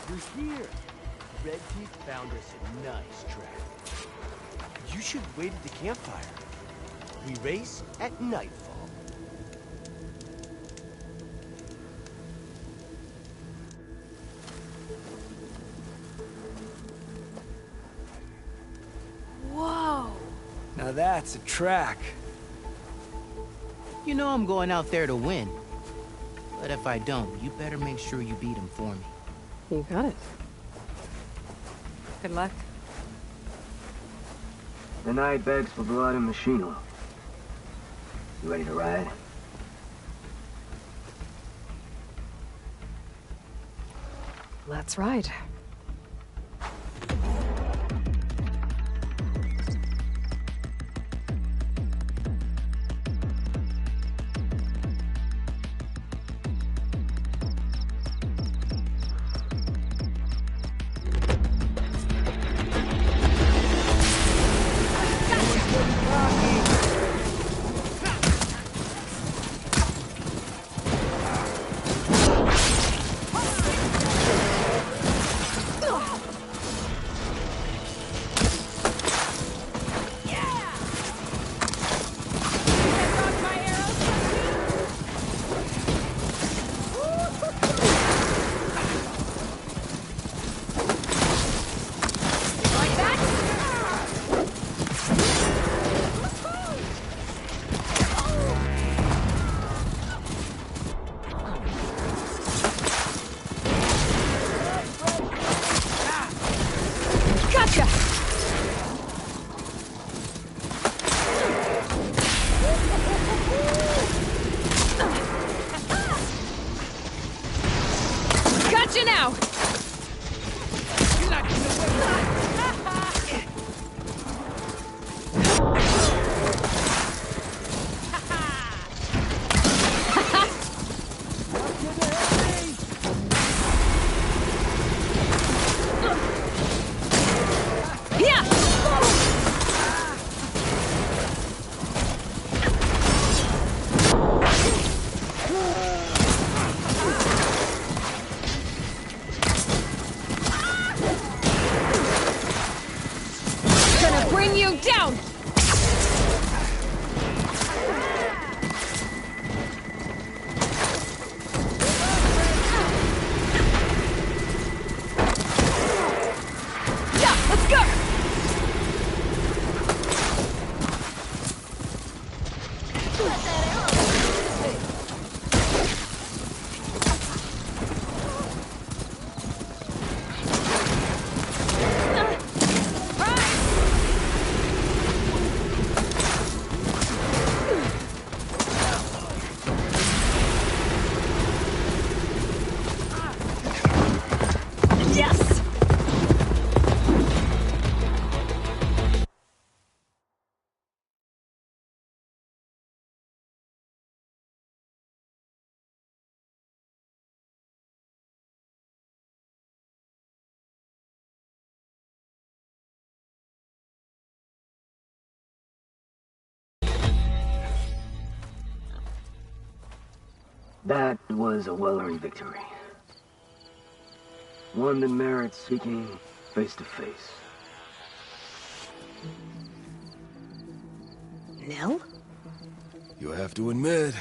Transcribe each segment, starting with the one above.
You're here. Red Teeth found us a nice track. You should wait at the campfire. We race at nightfall. Whoa! Now that's a track. You know I'm going out there to win. But if I don't, you better make sure you beat him for me. You got it. Good luck. The night begs for blood and Machino. You ready to ride? Let's ride. Gotcha now! Bring you down! Yeah, let's go! Yes! That was a well-earned victory. One that merits speaking face to face. Nil? You have to admit,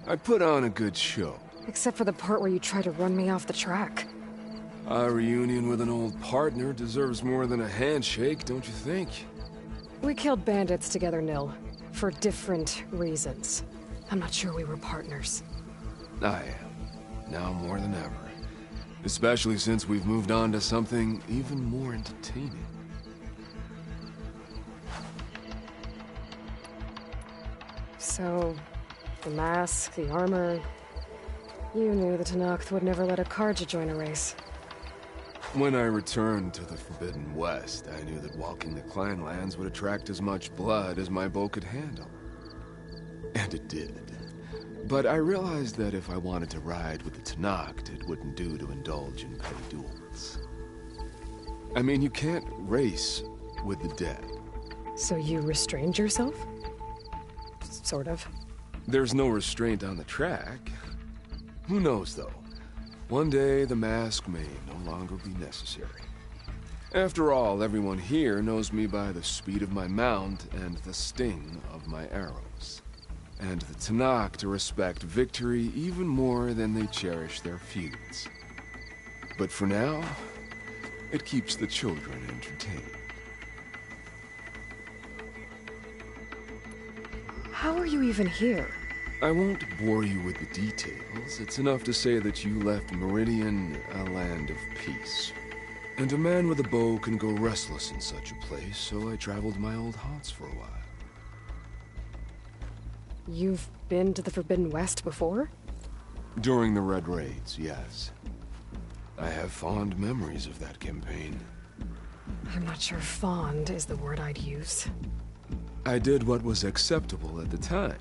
I put on a good show. Except for the part where you try to run me off the track. A reunion with an old partner deserves more than a handshake, don't you think? We killed bandits together, Nil. For different reasons. I'm not sure we were partners. I am. Now more than ever. Especially since we've moved on to something even more entertaining. So, the mask, the armor... You knew the Tenakth would never let a Carja join a race. When I returned to the Forbidden West, I knew that walking the clan lands would attract as much blood as my bow could handle. And it did. But I realized that if I wanted to ride with the Tenakth, it wouldn't do to indulge in petty duels. I mean, you can't race with the dead. So you restrained yourself? Sort of. There's no restraint on the track. Who knows, though? One day, the mask may no longer be necessary. After all, everyone here knows me by the speed of my mount and the sting of my arrows. And the Tenakth respect victory even more than they cherish their feuds. But for now, it keeps the children entertained. How are you even here? I won't bore you with the details. It's enough to say that you left Meridian a land of peace. And a man with a bow can go restless in such a place, so I traveled my old haunts for a while. You've been to the Forbidden West before? During the Red Raids, yes. I have fond memories of that campaign. I'm not sure fond is the word I'd use. I did what was acceptable at the time.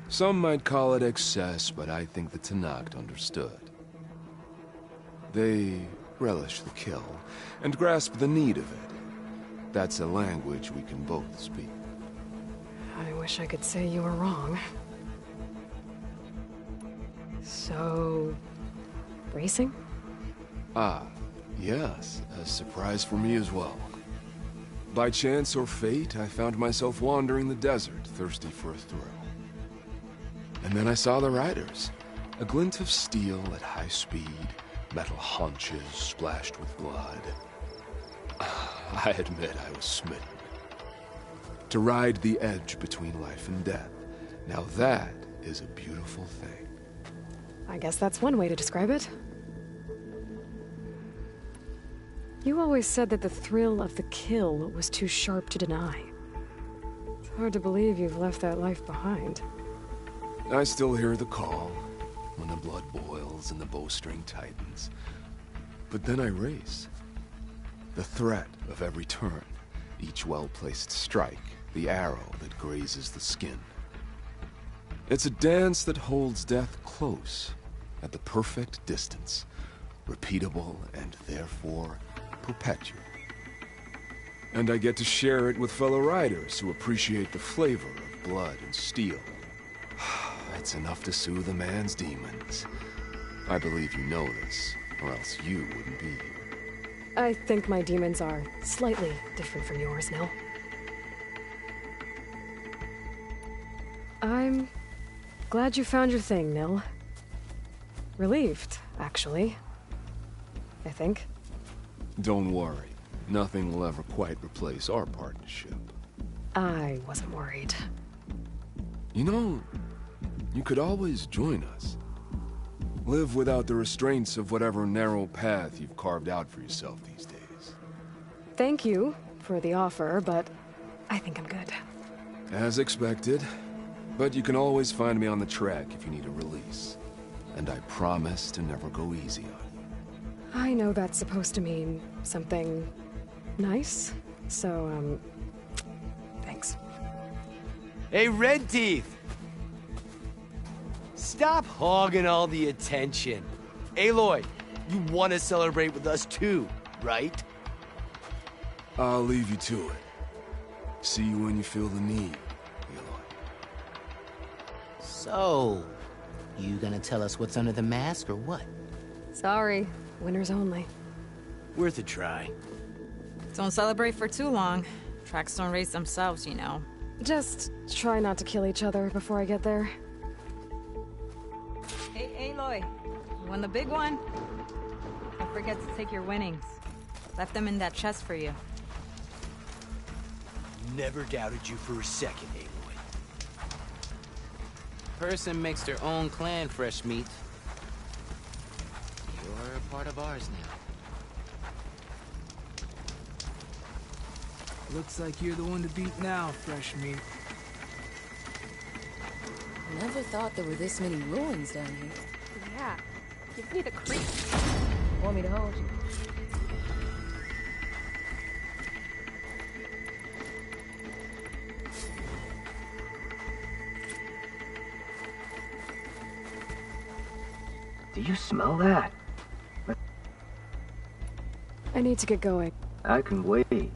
Some might call it excess, but I think the Tenakth understood. They relish the kill, and grasp the need of it. That's a language we can both speak. I wish I could say you were wrong. So... racing? Ah, yes, a surprise for me as well. By chance or fate, I found myself wandering the desert, thirsty for a thrill. And then I saw the riders. A glint of steel at high speed, metal haunches splashed with blood. I admit I was smitten. To ride the edge between life and death, now that is a beautiful thing. I guess that's one way to describe it. You always said that the thrill of the kill was too sharp to deny. It's hard to believe you've left that life behind. I still hear the call, when the blood boils and the bowstring tightens. But then I race. The threat of every turn, each well-placed strike, the arrow that grazes the skin. It's a dance that holds death close, at the perfect distance, repeatable and therefore perpetual. And I get to share it with fellow riders who appreciate the flavor of blood and steel. It's enough to soothe a man's demons. I believe you know this, or else you wouldn't be here. I think my demons are slightly different from yours, Nil. I'm glad you found your thing, Nil. Relieved, actually. I think. Don't worry. Nothing will ever quite replace our partnership. I wasn't worried. You know, you could always join us. Live without the restraints of whatever narrow path you've carved out for yourself these days. Thank you for the offer, but I think I'm good. As expected. But you can always find me on the track if you need a release. And I promise to never go easy on you. I know that's supposed to mean something nice, so, thanks. Hey, Red Teeth! Stop hogging all the attention. Aloy, you want to celebrate with us too, right? I'll leave you to it. See you when you feel the need, Aloy. So, you gonna tell us what's under the mask or what? Sorry, winners only. Worth a try. Don't celebrate for too long. Tracks don't race themselves, you know. Just try not to kill each other before I get there. Hey, Aloy. You won the big one? Don't forget to take your winnings. Left them in that chest for you. Never doubted you for a second, Aloy. Person makes their own clan fresh meat. You're a part of ours now. Looks like you're the one to beat now, fresh meat. Never thought there were this many ruins down here. Yeah. Give me the creeps. Want me to hold you? Do you smell that? I need to get going. I can wait.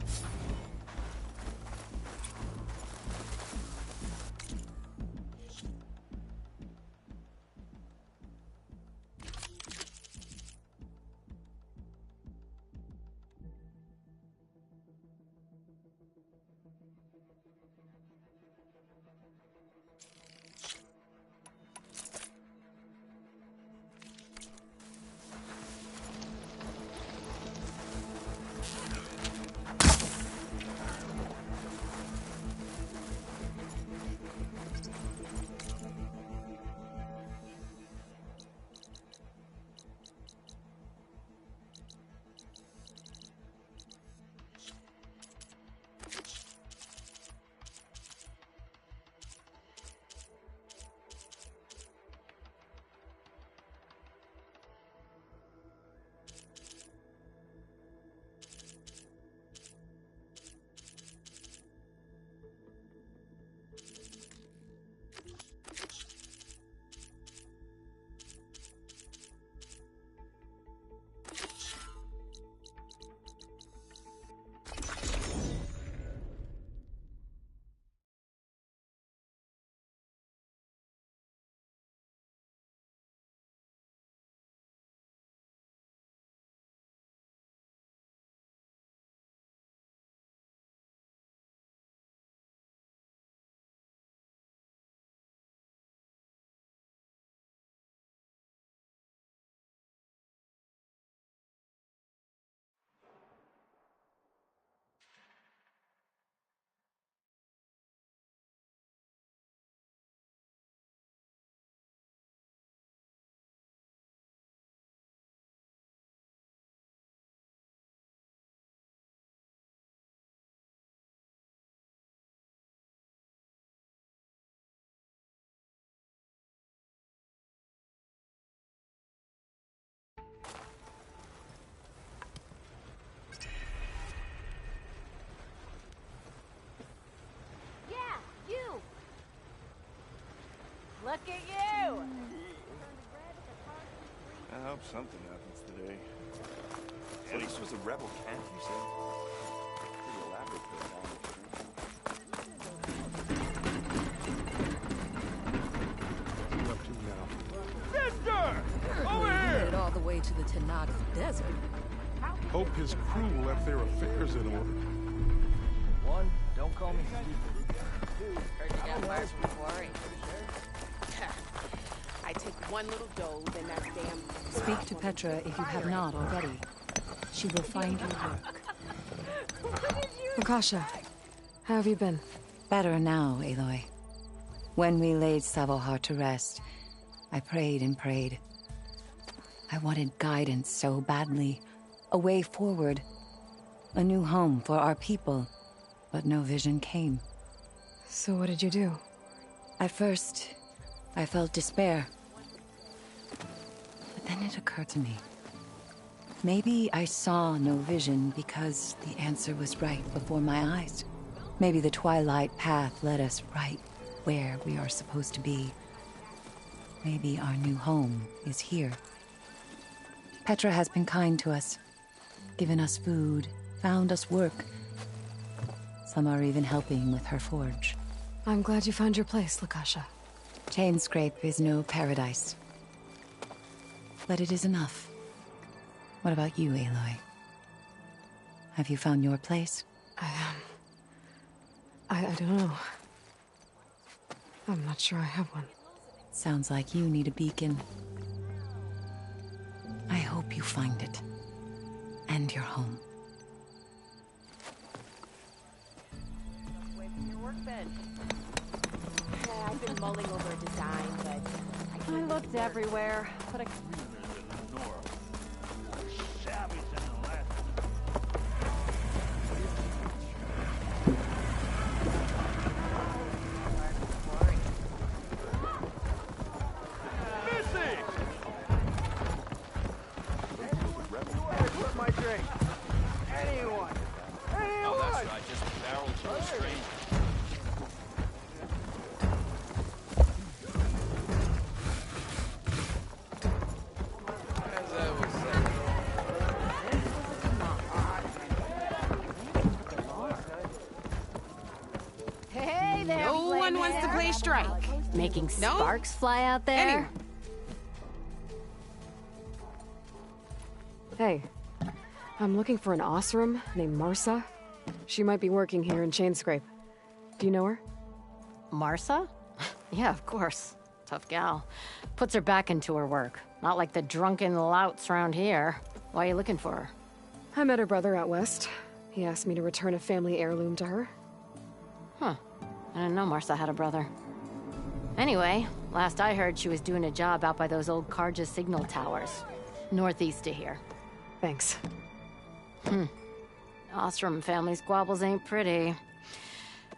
Look at you! I hope something happens today. Elise was a rebel camp, you said? Pretty elaborate What are you up to now? Sister! Over here! Headed all the way to the Tenaka Desert. Hope his crew left their affairs in order. One, don't call me stupid. Two, heard you got fired from the quarry. I take one little dose and that damn... Speak to Petra if you have not already. She will find your work. Lakasha, how have you been? Better now, Aloy. When we laid Savohar to rest, I prayed and prayed. I wanted guidance so badly. A way forward. A new home for our people. But no vision came. So what did you do? At first, I felt despair. But then it occurred to me. Maybe I saw no vision because the answer was right before my eyes. Maybe the Twilight Path led us right where we are supposed to be. Maybe our new home is here. Petra has been kind to us. Given us food, found us work. Some are even helping with her forge. I'm glad you found your place, Lakasha. Chainscrape is no paradise. But it is enough. What about you, Aloy? Have you found your place? I don't know. I'm not sure I have one. Sounds like you need a beacon. I hope you find it. And your home. Away from your workbench. Yeah, I've been mulling over a design, but... I looked everywhere, but I... No one wants to play strike. Making sparks fly out there. Hey, I'm looking for an Osram named Marsa. She might be working here in Chainscrape. Do you know her? Marsa? Yeah, of course. Tough gal. Puts her back into her work. Not like the drunken louts around here. Why are you looking for her? I met her brother out west. He asked me to return a family heirloom to her. Huh. I didn't know Marsa had a brother. Anyway, last I heard she was doing a job out by those old Karja signal towers. Northeast of here. Thanks. Ostrom family squabbles ain't pretty.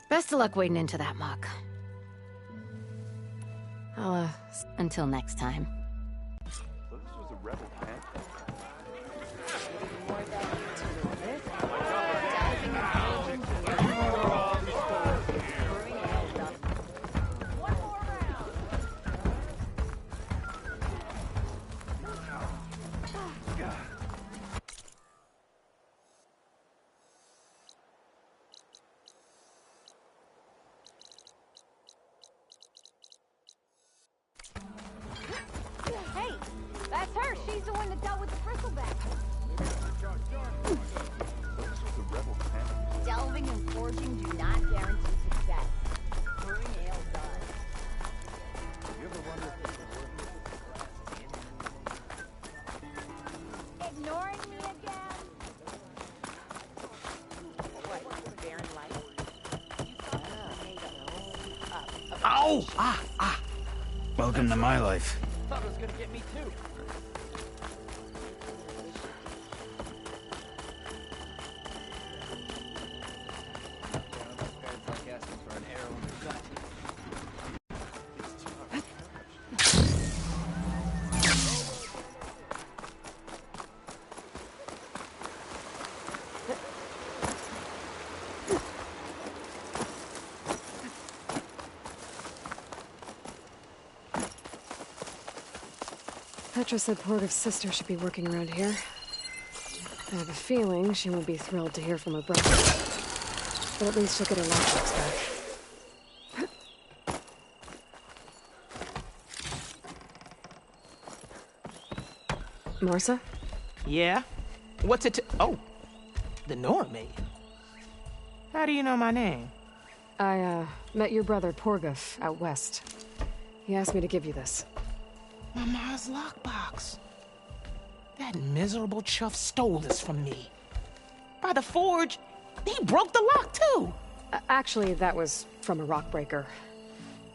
Best of luck wading into that muck. I'll, Until next time. This was a rebel camp. Hey, that's her. She's the one that dealt with the bristleback. Delving and forging do not guarantee success. Brewing ale does. You ever wonder if it's Ignoring me again? What, barren life? Ow! Ah! Welcome to my life. Thought it was gonna get me too. Petra said Porgov's sister should be working around here. I have a feeling she won't be thrilled to hear from her brother. But at least she'll get her lockpicks back. Marsa? Yeah? What's it to— Oh, the Nora maid. How do you know my name? I, met your brother Porgov out west. He asked me to give you this. My ma's lockbox. That miserable chuff stole this from me. By the forge, he broke the lock too. Actually, that was from a rock breaker.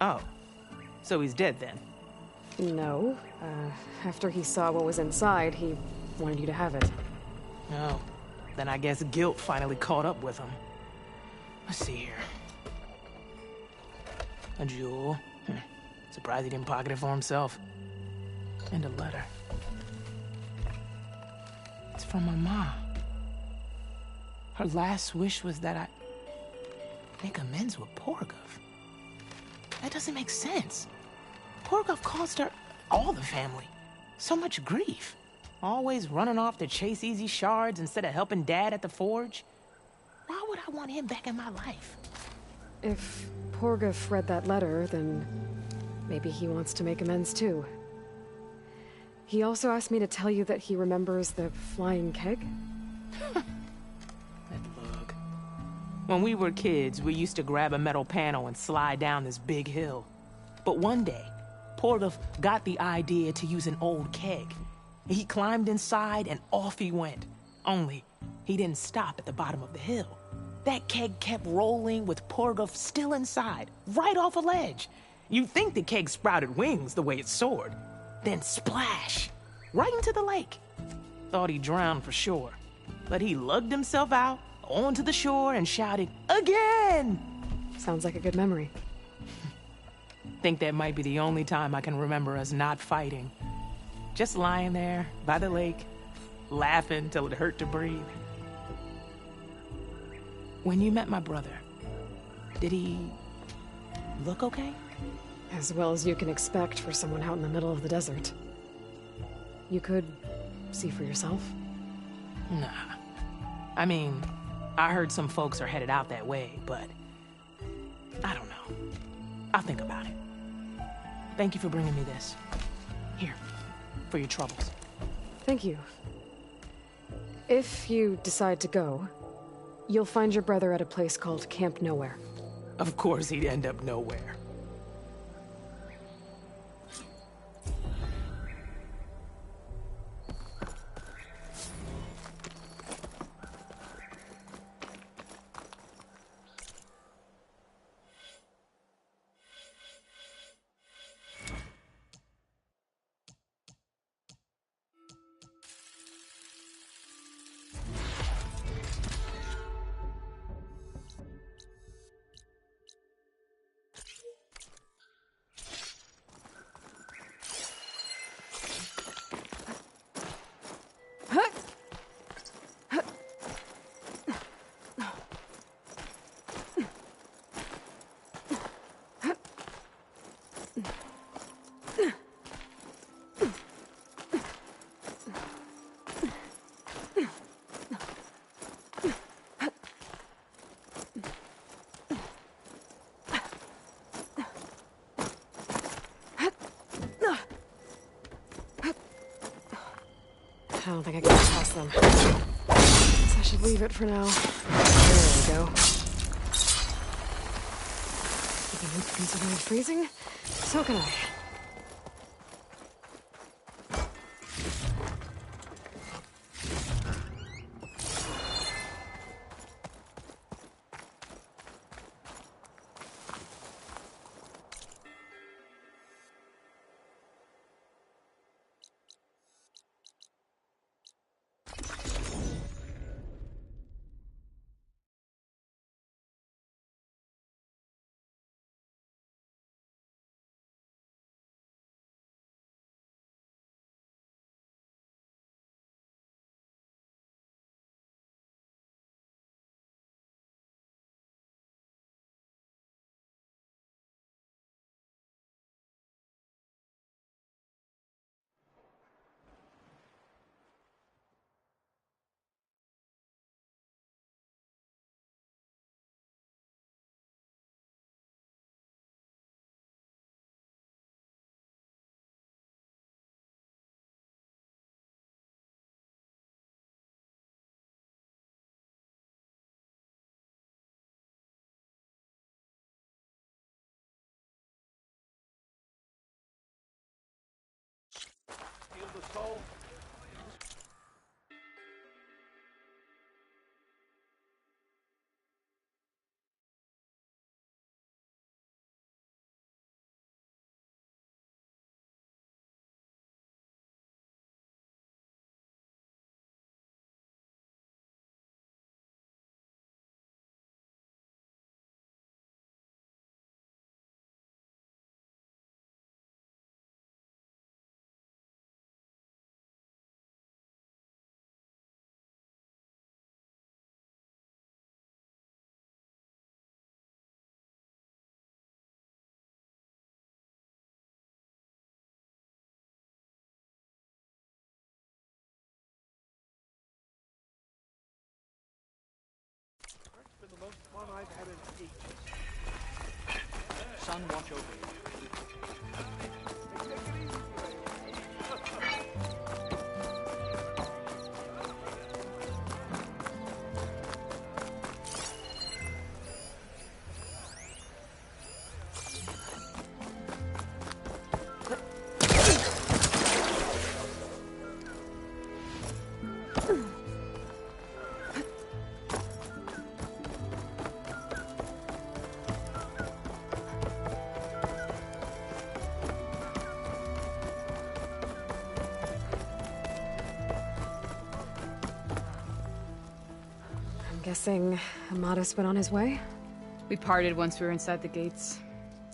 Oh, so he's dead then? No. After he saw what was inside, he wanted you to have it. Oh, then I guess guilt finally caught up with him. Let's see here. A jewel. Surprised he didn't pocket it for himself. And a letter. It's from my mom. Her last wish was that I make amends with Porgov. That doesn't make sense. Porgov caused her, all the family, so much grief. Always running off to chase easy shards instead of helping Dad at the forge. Why would I want him back in my life? If Porgov read that letter, then maybe he wants to make amends too. He also asked me to tell you that he remembers the flying keg. That lug. When we were kids, we used to grab a metal panel and slide down this big hill. But one day, Porgov got the idea to use an old keg. He climbed inside and off he went. Only, he didn't stop at the bottom of the hill. That keg kept rolling with Porgov still inside, right off a ledge. You'd think the keg sprouted wings the way it soared. Then splash! Right into the lake. Thought he drowned for sure. But he lugged himself out, onto the shore, and shouted, "Again!" Sounds like a good memory. Think that might be the only time I can remember us not fighting. Just lying there, by the lake, laughing till it hurt to breathe. When you met my brother, did he look okay? As well as you can expect for someone out in the middle of the desert. You could see for yourself. Nah. I mean, I heard some folks are headed out that way, but I don't know. I'll think about it. Thank you for bringing me this. Here, for your troubles. Thank you. If you decide to go, you'll find your brother at a place called Camp Nowhere. Of course he'd end up nowhere. I don't think I can get past them. Guess I should leave it for now. There we go. If the roof can survive freezing, so can I. the soul. Been the most fun I've had in ages. Son, watch over you. Guessing Amadeus been on his way? We parted once we were inside the gates.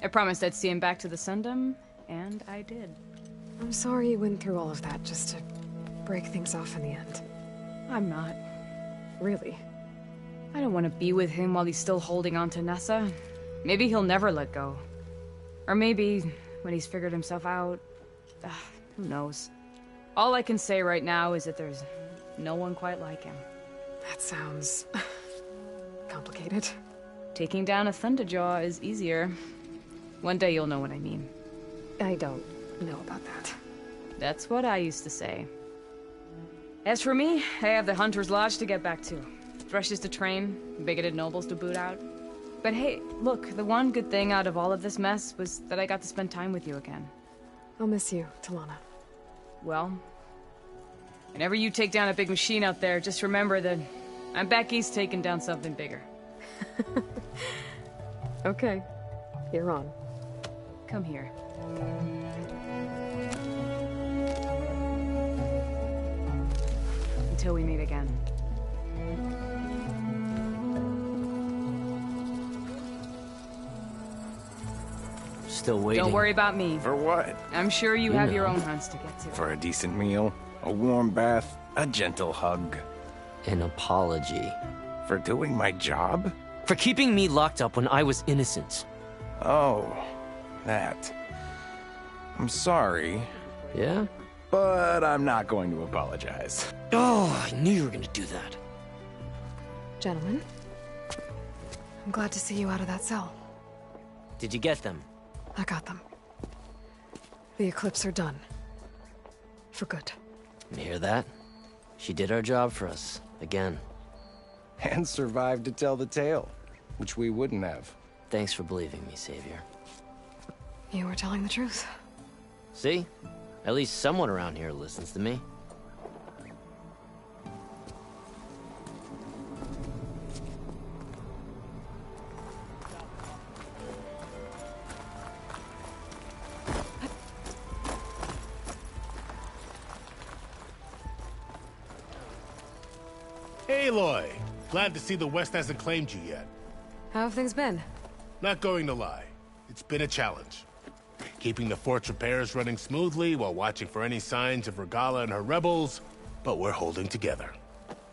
I promised I'd see him back to the Sundom, and I did. I'm sorry you went through all of that just to break things off in the end. I'm not. Really? I don't want to be with him while he's still holding on to Nessa. Maybe he'll never let go. Or maybe when he's figured himself out. Who knows? All I can say right now is that there's no one quite like him. That sounds complicated. Taking down a Thunderjaw is easier. One day you'll know what I mean. I don't know about that. That's what I used to say. As for me, I have the Hunter's Lodge to get back to. Thrushes to train, bigoted nobles to boot out. But hey, look, the one good thing out of all of this mess was that I got to spend time with you again. I'll miss you, Talana. Well, whenever you take down a big machine out there, just remember that I'm back east taking down something bigger. Okay, you're on. Come here. Until we meet again. Still waiting. Don't worry about me. For what? I'm sure you have your own hunts to get to. For a decent meal, a warm bath, a gentle hug. An apology. For doing my job? For keeping me locked up when I was innocent. Oh, that. I'm sorry. Yeah? But I'm not going to apologize. Oh, I knew you were gonna do that. Gentlemen, I'm glad to see you out of that cell. Did you get them? I got them. The Eclipse are done. For good. You hear that? She did our job for us. Again. And survived to tell the tale. Which we wouldn't have. Thanks for believing me, Savior. You were telling the truth. See? At least someone around here listens to me. Aloy, glad to see the West hasn't claimed you yet. How have things been? Not going to lie, it's been a challenge. Keeping the fort's repairs running smoothly while watching for any signs of Regalla and her rebels, but we're holding together.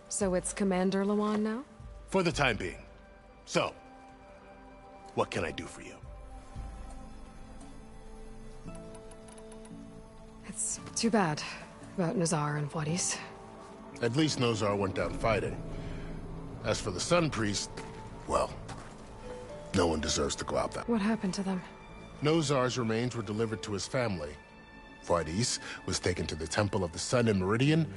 So it's Commander Lawan now? For the time being. So, what can I do for you? It's too bad about Nazar and Wadis. At least Nozar went down fighting. As for the Sun Priest, well, no one deserves to go out that way. What happened to them? Nozar's remains were delivered to his family. Wadis was taken to the Temple of the Sun in Meridian.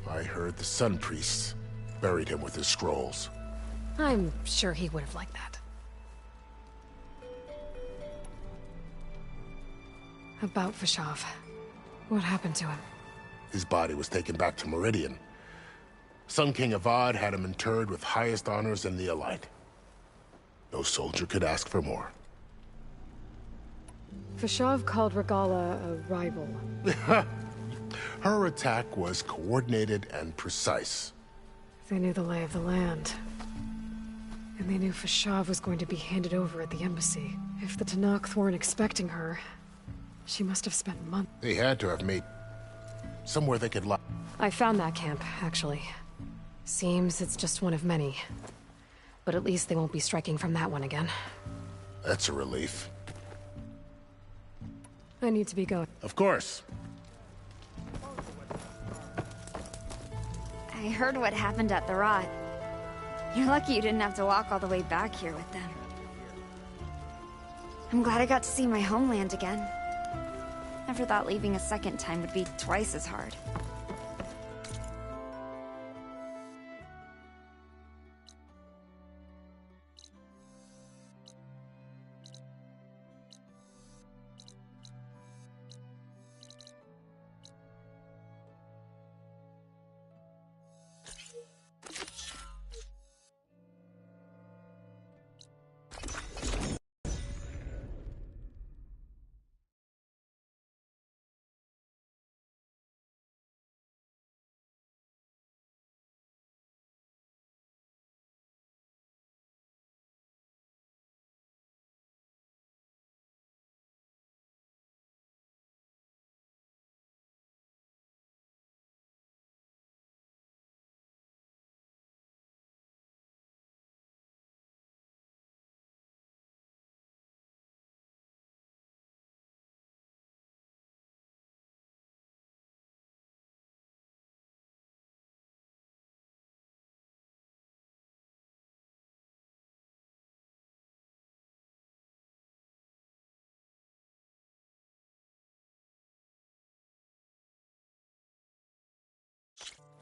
I heard the Sun Priest buried him with his scrolls. I'm sure he would have liked that. About Vashav. What happened to him? his body was taken back to Meridian. Sun King Avad had him interred with highest honors in the Elite. No soldier could ask for more. Fashav called Regala a rival. Her attack was coordinated and precise. They knew the lay of the land. And they knew Fashav was going to be handed over at the embassy. If the Tenakth weren't expecting her, she must have spent months. They had to have made somewhere they could lie. I found that camp, actually. Seems it's just one of many. But at least they won't be striking from that one again. That's a relief. I need to be going. Of course. I heard what happened at the Rot. You're lucky you didn't have to walk all the way back here with them. I'm glad I got to see my homeland again. Never thought leaving a second time would be twice as hard.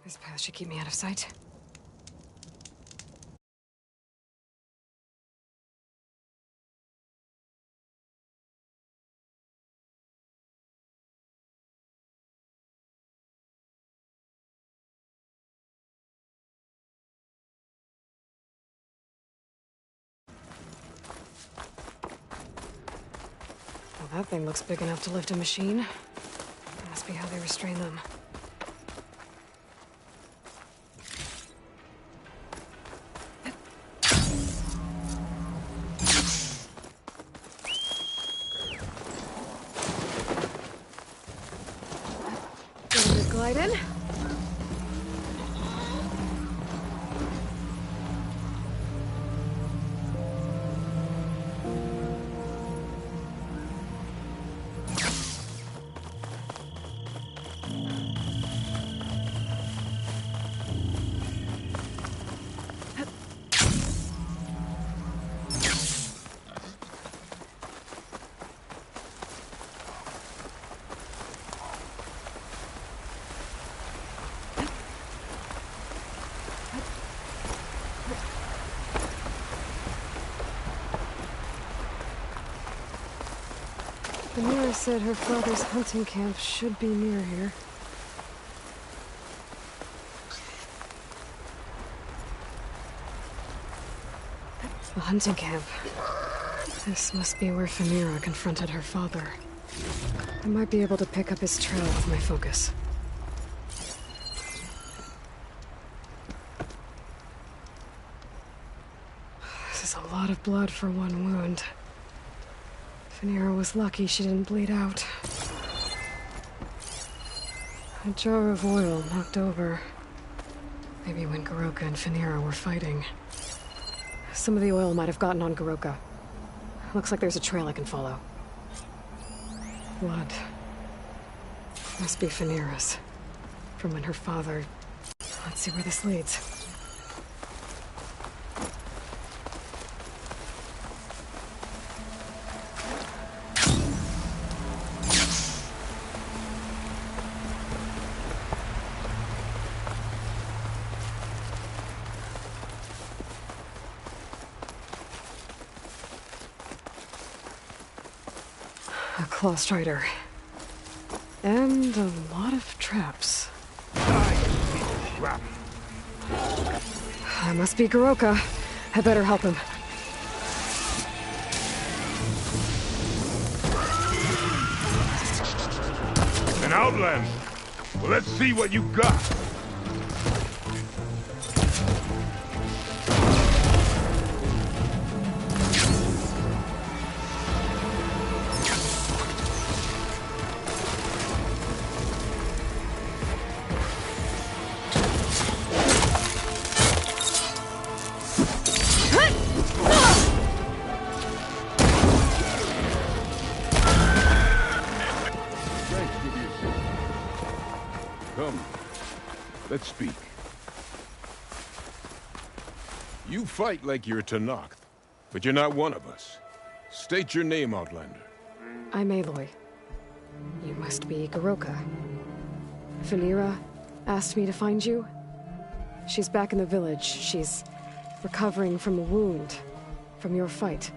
This path should keep me out of sight. Well, that thing looks big enough to lift a machine. Must be how they restrain them. Glide in. Amira said her father's hunting camp should be near here. The hunting camp. This must be where Famira confronted her father. I might be able to pick up his trail with my focus. This is a lot of blood for one wound. Fanira was lucky she didn't bleed out. A jar of oil knocked over. Maybe when Garoka and Fanira were fighting. Some of the oil might have gotten on Garoka. Looks like there's a trail I can follow. Blood. Must be Fanira's. From when her father... Let's see where this leads. A claw strider. And a lot of traps. Crap. That must be Goroka. I better help him. An outland. Well, let's see what you got. Come, let's speak. You fight like you're Tenakth, but you're not one of us. State your name, Outlander. I'm Aloy. You must be Goroka. Phaneera asked me to find you. She's back in the village. She's recovering from a wound from your fight.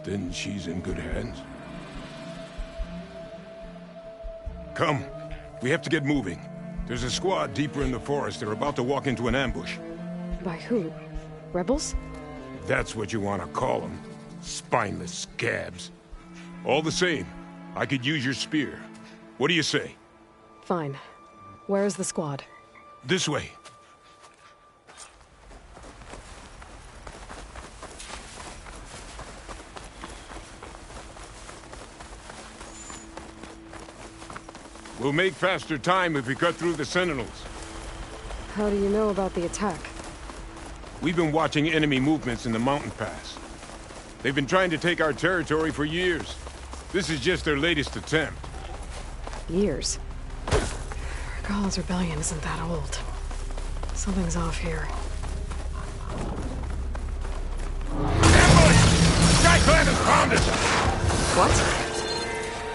Then she's in good hands. Come, we have to get moving. There's a squad deeper in the forest. They're about to walk into an ambush. By who? Rebels? That's what you want to call them. Spineless scabs. All the same, I could use your spear. What do you say? Fine. Where is the squad? This way. We'll make faster time if we cut through the Sentinels. How do you know about the attack? We've been watching enemy movements in the mountain pass. They've been trying to take our territory for years. This is just their latest attempt. Years? Ghal's rebellion isn't that old. Something's off here. Ambush! SkyClan has found us! What?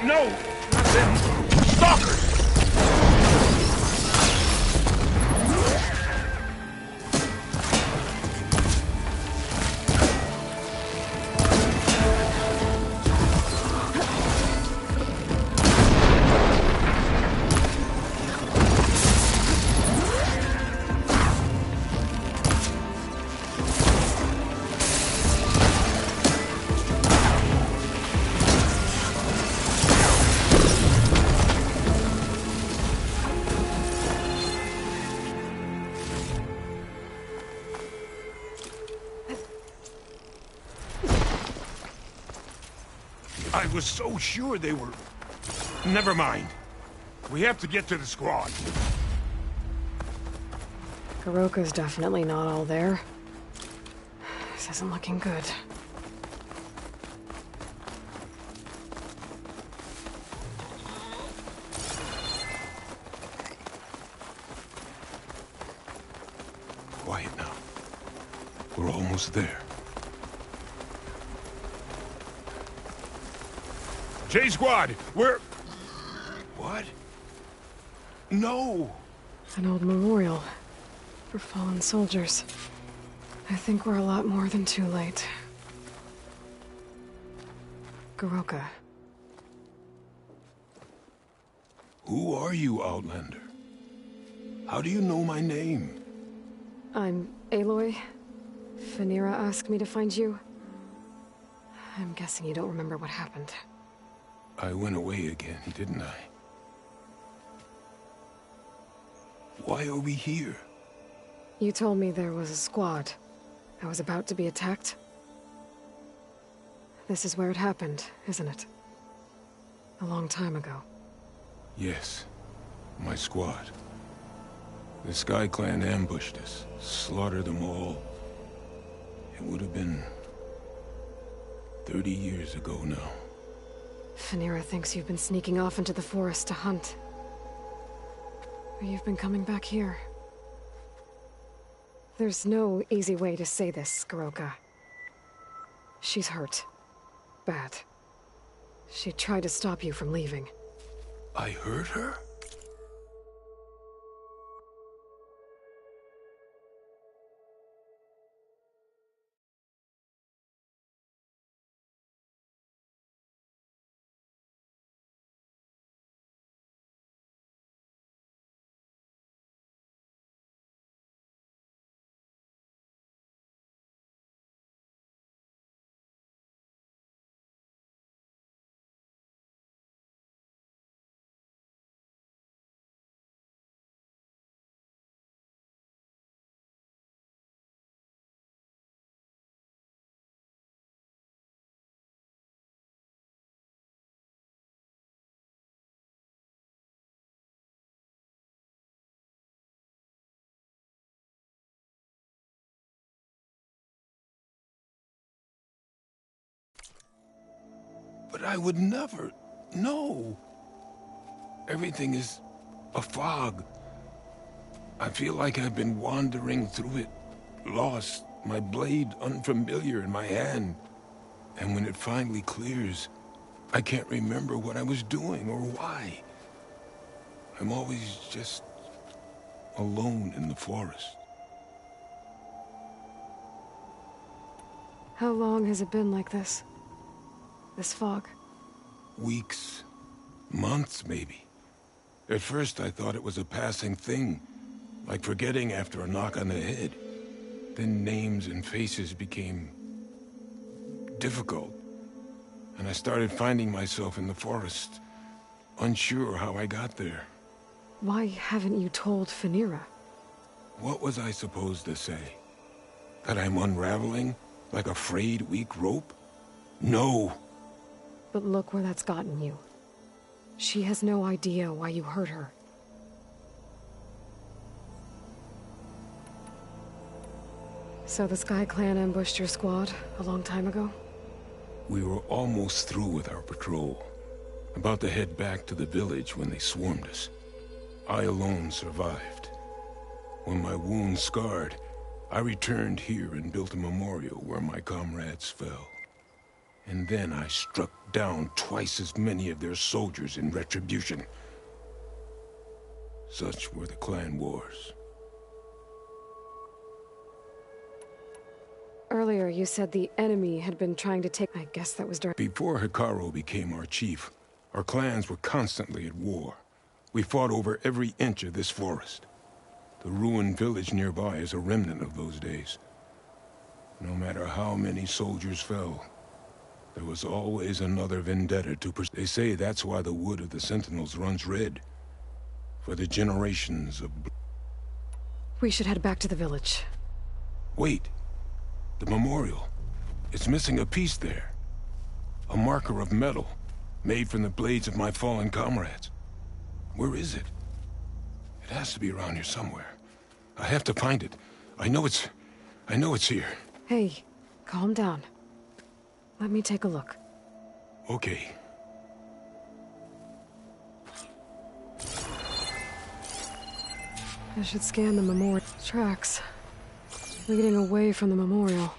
No, not them. Stalkers! I was so sure they were... Never mind. We have to get to the squad. Goroka's definitely not all there. This isn't looking good. Quiet now. We're almost there. J-Squad, we're... What? No! An old memorial for fallen soldiers. I think we're a lot more than too late. Goroka. Who are you, Outlander? How do you know my name? I'm Aloy. Phaneera asked me to find you. I'm guessing you don't remember what happened. I went away again, didn't I? Why are we here? You told me there was a squad. I was about to be attacked. This is where it happened, isn't it? A long time ago. Yes. My squad. The SkyClan ambushed us, slaughtered them all. It would have been 30 years ago now. Phaneera thinks you've been sneaking off into the forest to hunt. But you've been coming back here. There's no easy way to say this, Goroka. She's hurt. Bad. She tried to stop you from leaving. I hurt her? But I would never... No. Everything is a fog. I feel like I've been wandering through it, lost, my blade unfamiliar in my hand. And when it finally clears, I can't remember what I was doing or why. I'm always just alone in the forest. How long has it been like this? This fog? Weeks, months maybe. At first I thought it was a passing thing, like forgetting after a knock on the head. Then names and faces became difficult, and I started finding myself in the forest, unsure how I got there. Why haven't you told Phaneera? What was I supposed to say? That I'm unraveling like a frayed, weak rope? No! But look where that's gotten you. She has no idea why you hurt her. So the Sky Clan ambushed your squad a long time ago? We were almost through with our patrol. About to head back to the village when they swarmed us. I alone survived. When my wound scarred, I returned here and built a memorial where my comrades fell. And then I struck down twice as many of their soldiers in retribution. Such were the clan wars. Earlier, you said the enemy had been trying to take... I guess that was during... Before Hekarro became our chief, our clans were constantly at war. We fought over every inch of this forest. The ruined village nearby is a remnant of those days. No matter how many soldiers fell, there was always another vendetta to pursue. They say that's why the wood of the Sentinels runs red. For the generations of... We should head back to the village. Wait. The memorial. It's missing a piece there. A marker of metal, made from the blades of my fallen comrades. Where is it? It has to be around here somewhere. I have to find it. I know it's here. Hey, calm down. Let me take a look. Okay. I should scan the memorial tracks, leading away from the memorial.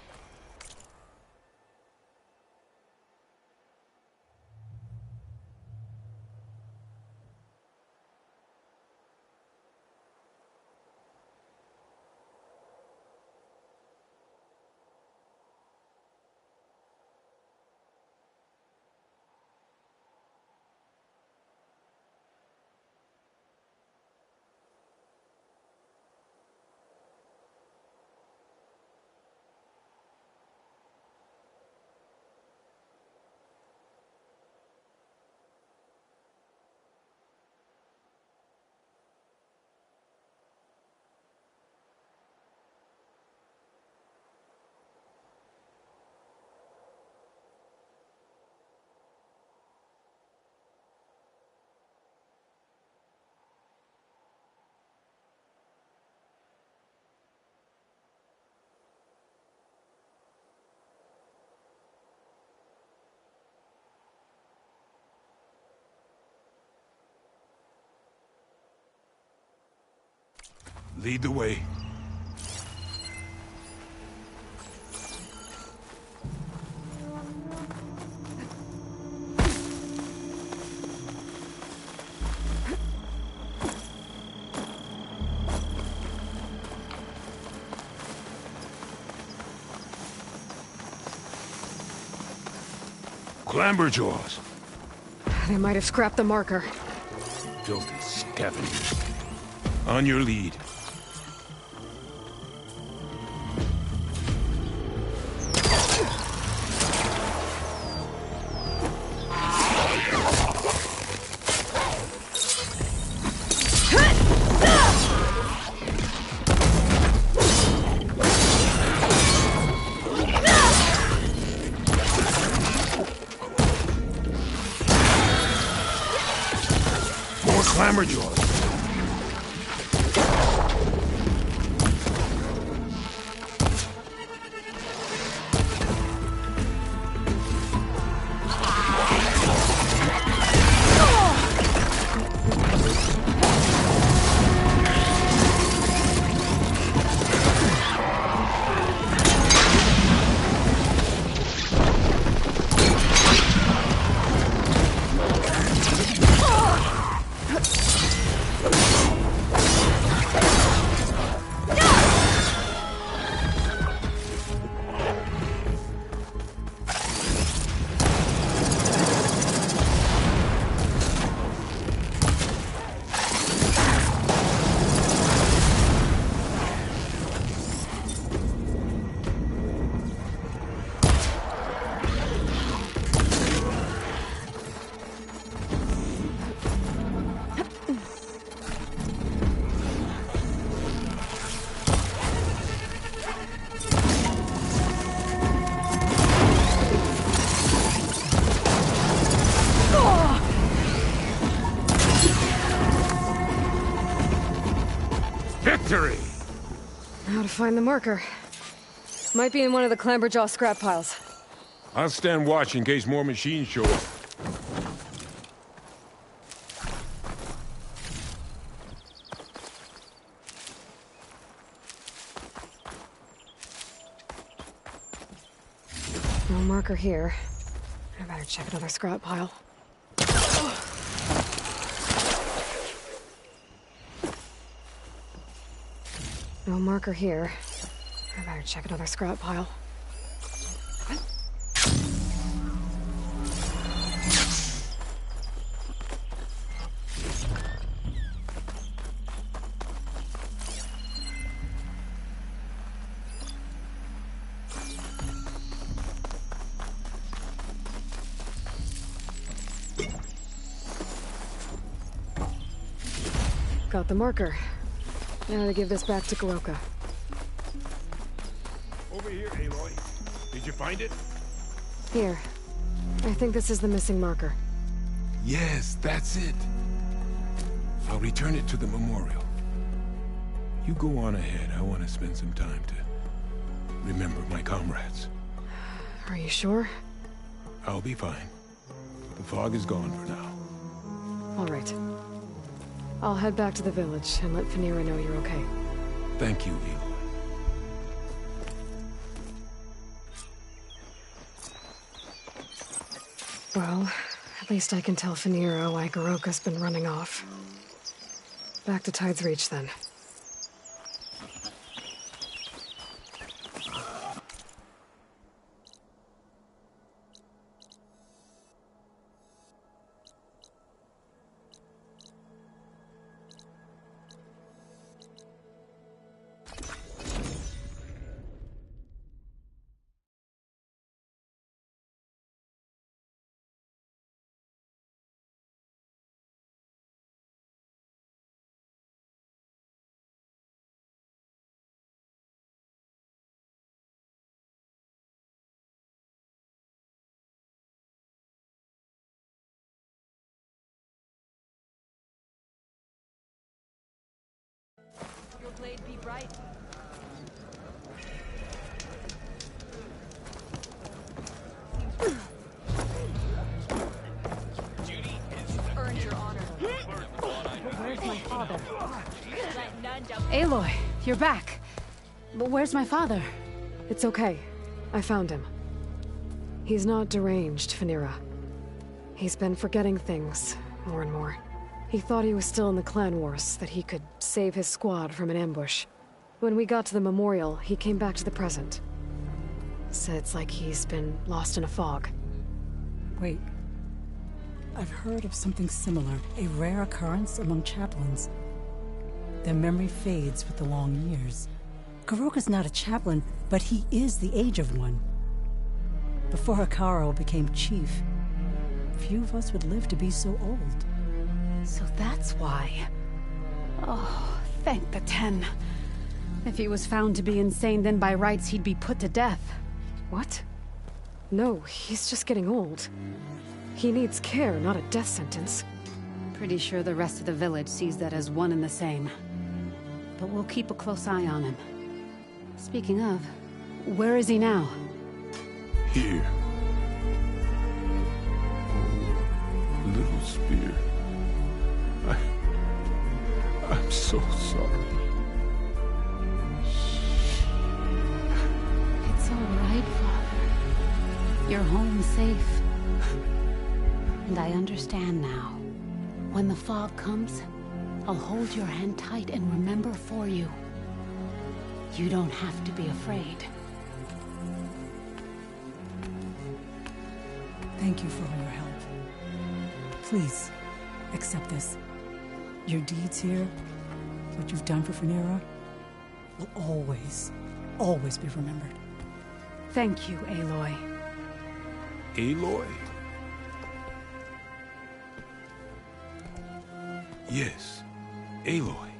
Lead the way. Clamberjaws. They might have scrapped the marker. Filthy scavengers. On your lead. Clamberjaws. Victory! Now to find the marker. Might be in one of the Clamberjaw scrap piles. I'll stand watch in case more machines show up. No marker here. I better check another scrap pile. No marker here. I better check another scrap pile. Got the marker. Now to give this back to Goroka. Over here, Aloy. Did you find it? Here. I think this is the missing marker. Yes, that's it. I'll return it to the memorial. You go on ahead. I want to spend some time to remember my comrades. Are you sure? I'll be fine. The fog is gone for now. All right. I'll head back to the village and let Phanera know you're okay. Thank you, Aloy. Well, at least I can tell Phanera why Goroka's been running off. Back to Tide's Reach, then. Your blade be bright. Earned your honor. Where's my father? Aloy, you're back. But where's my father? It's okay. I found him. He's not deranged, Phanera. He's been forgetting things, more and more. He thought he was still in the clan wars, that he could save his squad from an ambush. When we got to the memorial, he came back to the present. Said it's like he's been lost in a fog. Wait. I've heard of something similar, a rare occurrence among chaplains. Their memory fades with the long years. Goroka's not a chaplain, but he is the age of one. Before Hekarro became chief, few of us would live to be so old. So that's why. Oh, thank the Ten. If he was found to be insane, then by rights he'd be put to death. What? No, he's just getting old. He needs care, not a death sentence. Pretty sure the rest of the village sees that as one and the same. But we'll keep a close eye on him. Speaking of, where is he now? Here. Oh, little spear. I'm so sorry. It's all right, Father. You're home safe. And I understand now. When the fog comes, I'll hold your hand tight and remember for you. You don't have to be afraid. Thank you for all your help. Please, accept this. Your deeds here, what you've done for Phanera, will always, always be remembered. Thank you, Aloy. Aloy? Yes, Aloy.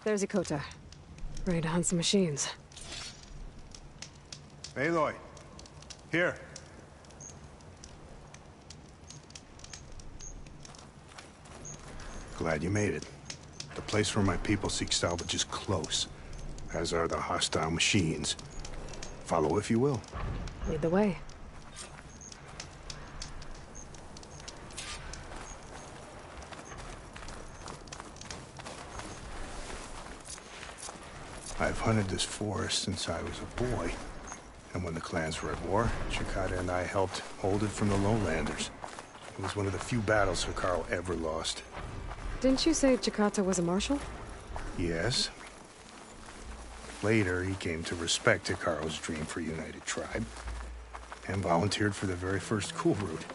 There's Ikota. Ready to hunt some machines. Aloy. Here. Glad you made it. The place where my people seek salvage is close, as are the hostile machines. Follow if you will. Lead the way. I've hunted this forest since I was a boy. And when the clans were at war, Chikata and I helped hold it from the lowlanders. It was one of the few battles Hikaru ever lost. Didn't you say Chikata was a marshal? Yes. Later, he came to respect Hikaru's dream for a united tribe, and volunteered for the very first Cool Route.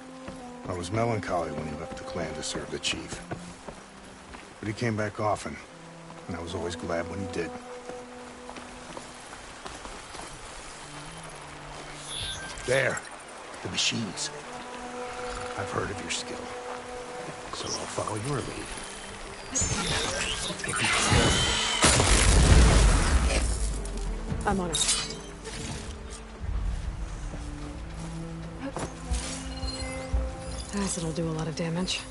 I was melancholy when he left the clan to serve the chief. But he came back often, and I was always glad when he did. There, the machines. I've heard of your skill, so I'll follow your lead. I'm on it. Acid'll do a lot of damage.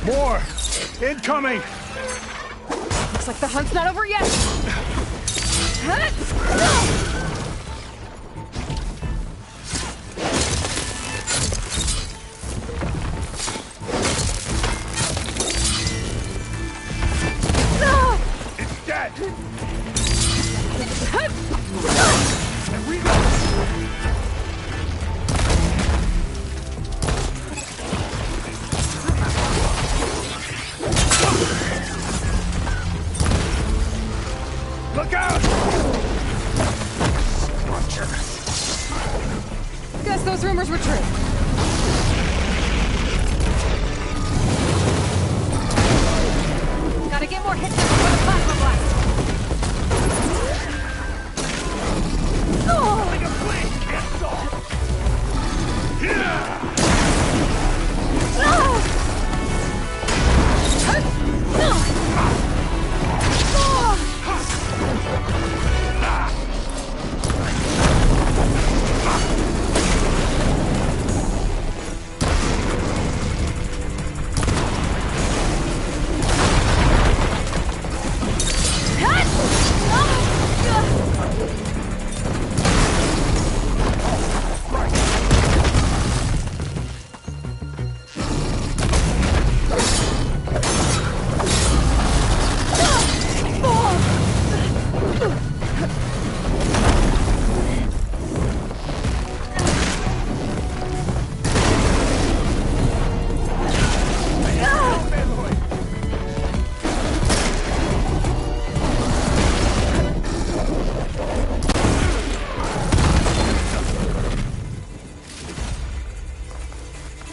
More! Incoming! Looks like the hunt's not over yet! It's dead! Look out! Guess those rumors were true. Gotta get more hits before the plasma blast. Oh! Like a flame castle! Yeah!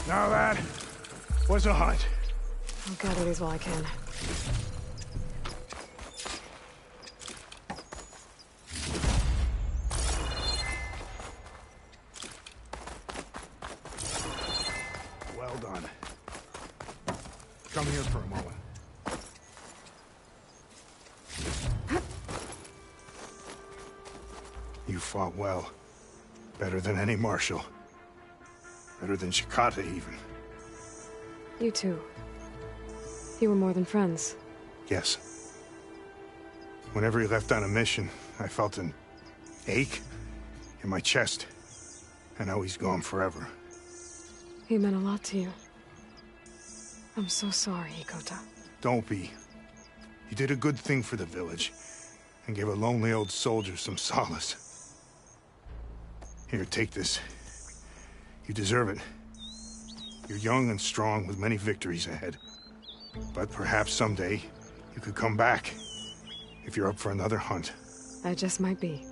Now that was a hunt. I'll gather over these while I can. Well done. Come here for a moment. You fought well. Better than any marshal. Better than Shikata, even. You too. You were more than friends. Yes. Whenever he left on a mission, I felt an ache in my chest. And now he's gone forever. He meant a lot to you. I'm so sorry, Hikota. Don't be. You did a good thing for the village, and gave a lonely old soldier some solace. Here, take this. You deserve it. You're young and strong with many victories ahead. But perhaps someday, you could come back. If you're up for another hunt. I just might be.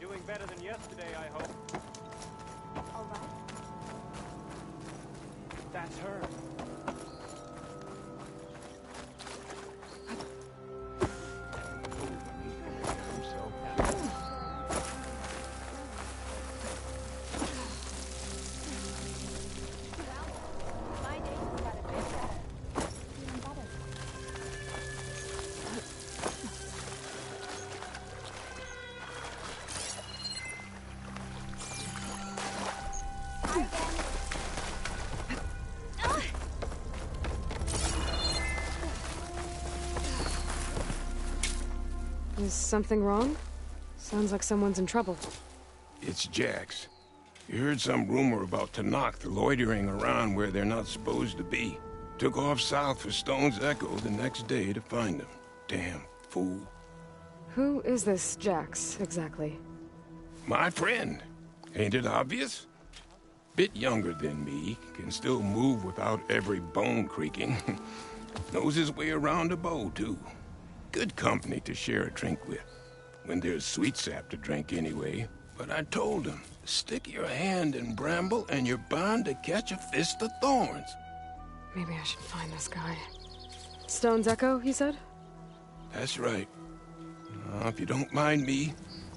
Doing better than yesterday, I hope. All right. That's her. Is something wrong? Sounds like someone's in trouble. It's Jax. You heard some rumor about Tenakth loitering around where they're not supposed to be. Took off south for Stone's Echo the next day to find them. Damn fool. Who is this Jax, exactly? My friend. Ain't it obvious? Bit younger than me, can still move without every bone creaking. Knows his way around a bow, too. Good company to share a drink with. When there's sweet sap to drink anyway. But I told him, stick your hand in bramble and you're bound to catch a fist of thorns. Maybe I should find this guy. Stone's Echo, he said? That's right. If you don't mind me,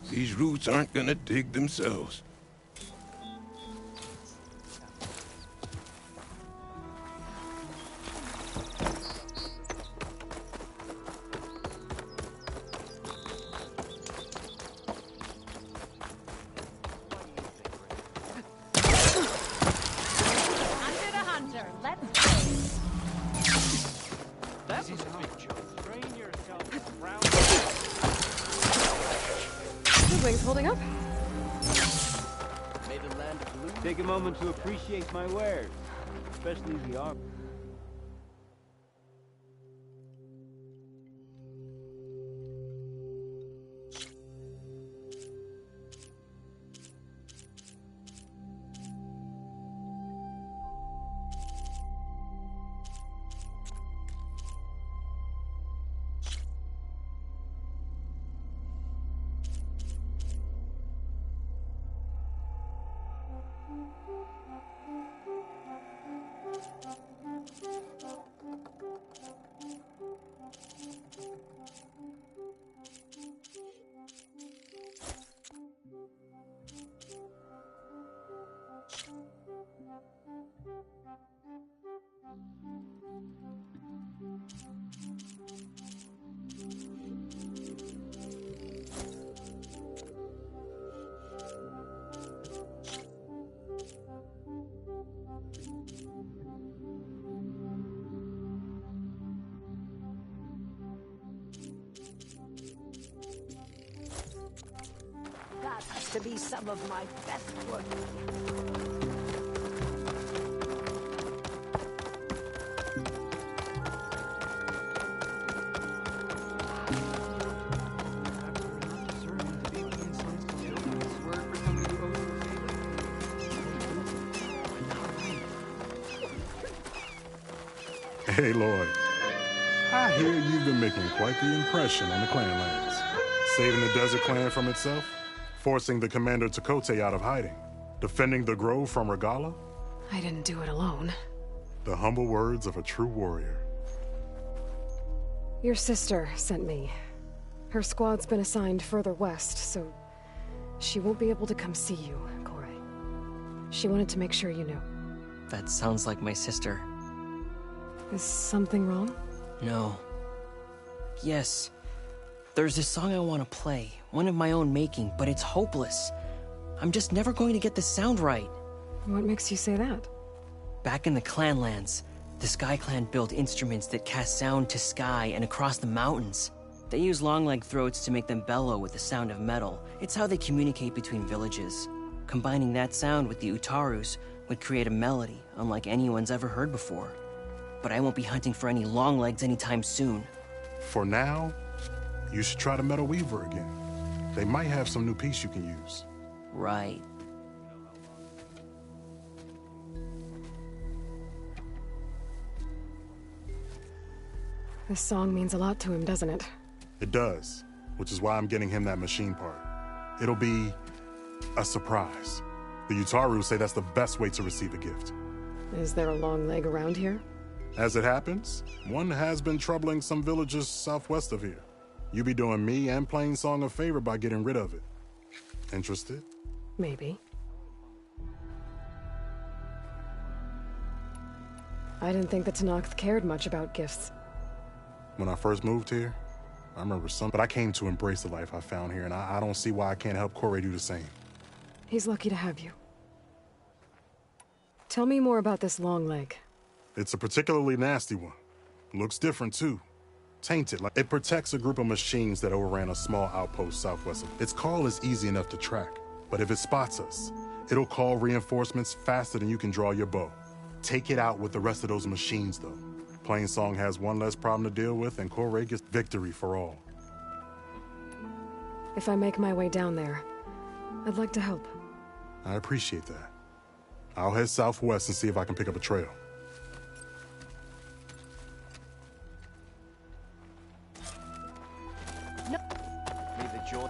these roots aren't gonna dig themselves. Wings holding up? Take a moment to appreciate my wares, especially the armor. That has to be some of my best work. Hey, Lloyd. I hear you've been making quite the impression on the Clanlands. Saving the Desert Clan from itself, forcing the Commander Tekotteh out of hiding, defending the Grove from Regalla. I didn't do it alone. The humble words of a true warrior. Your sister sent me. Her squad's been assigned further west, so she won't be able to come see you, Corey. She wanted to make sure you knew. That sounds like my sister. Is something wrong? No. Yes. There's this song I want to play, one of my own making, but it's hopeless. I'm just never going to get the sound right. What makes you say that? Back in the Clanlands, the Sky Clan built instruments that cast sound to sky and across the mountains. They use long-leg throats to make them bellow with the sound of metal. It's how they communicate between villages. Combining that sound with the Utarus would create a melody unlike anyone's ever heard before. But I won't be hunting for any long legs anytime soon. For now, you should try the Metal Weaver again. They might have some new piece you can use. Right. This song means a lot to him, doesn't it? It does, which is why I'm getting him that machine part. It'll be a surprise. The Utaru say that's the best way to receive a gift. Is there a long leg around here? As it happens, one has been troubling some villages southwest of here. You be doing me and Plainsong a favor by getting rid of it. Interested? Maybe. I didn't think the Tenakth cared much about gifts. When I first moved here, I remember but I came to embrace the life I found here, and I don't see why I can't help Corey do the same. He's lucky to have you. Tell me more about this long leg. It's a particularly nasty one. Looks different, too. Tainted. It protects a group of machines that overran a small outpost southwest of. Its call is easy enough to track, but if it spots us, it'll call reinforcements faster than you can draw your bow. Take it out with the rest of those machines, though. Plainsong has one less problem to deal with, and Corey gets victory for all. If I make my way down there, I'd like to help. I appreciate that. I'll head southwest and see if I can pick up a trail. No. May the joy.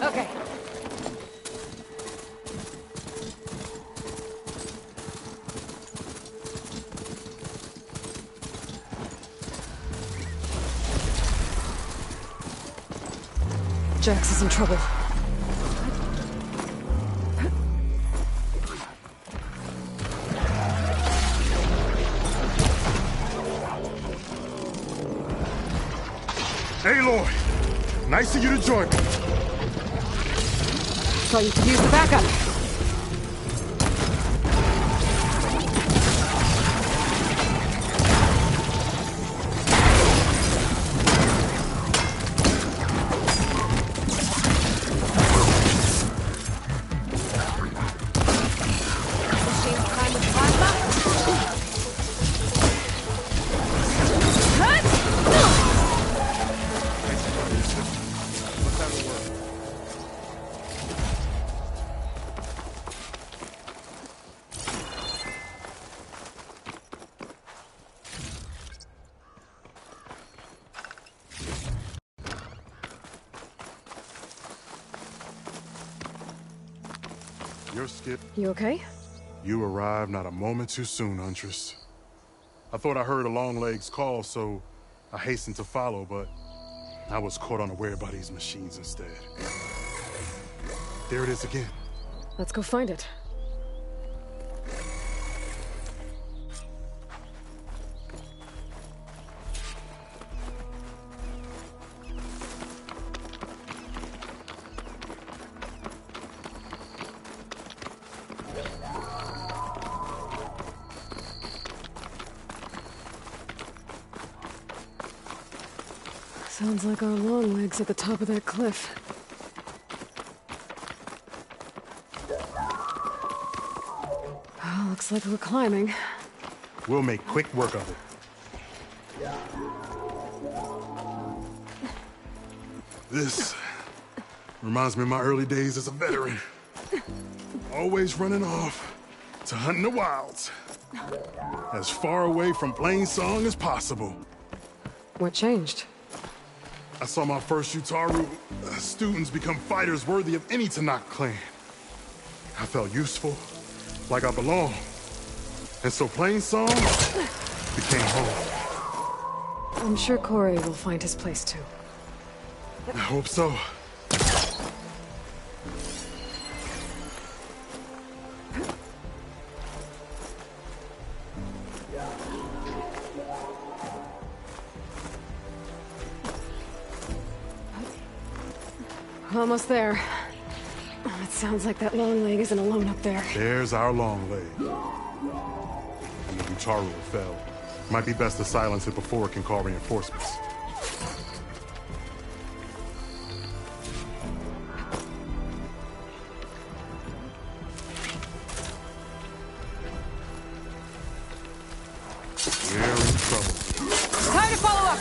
Okay. Jax is in trouble. Aloy! Nice of you to join me. So you could use the backup. You're Skip. You okay? You arrived not a moment too soon, Huntress. I thought I heard a Longlegs call, so I hastened to follow, but I was caught unaware by these machines instead. There it is again. Let's go find it. Sounds like our Longlegs at the top of that cliff. Oh, looks like we're climbing. We'll make quick work of it. This reminds me of my early days as a veteran. Always running off to hunt in the wilds. As far away from Plainsong as possible. What changed? I saw my first Utaru students become fighters worthy of any Tanakh clan. I felt useful, like I belonged. And so Plainsong became home. I'm sure Corey will find his place too. I hope so. Almost there. It sounds like that Longleg isn't alone up there. There's our Longleg. And the Utaru fell. Might be best to silence it before it can call reinforcements. We're in trouble. Time to follow up!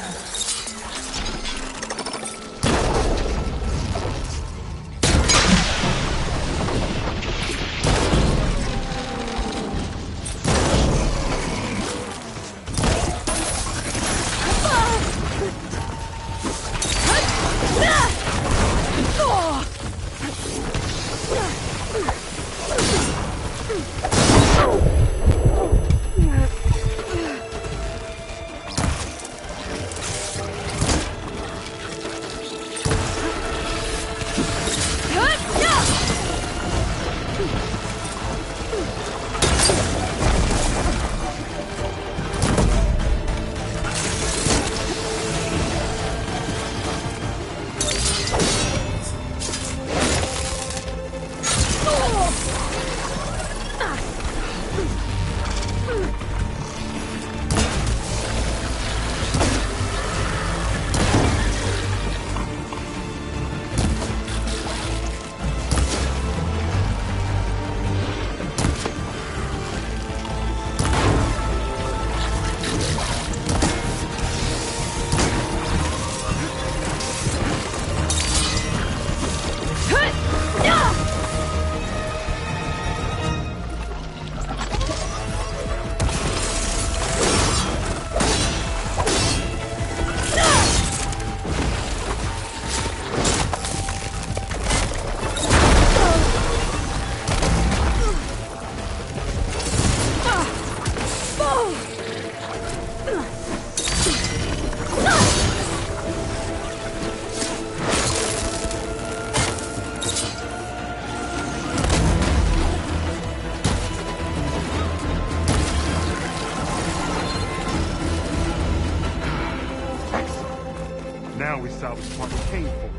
Now we salvage part we came for.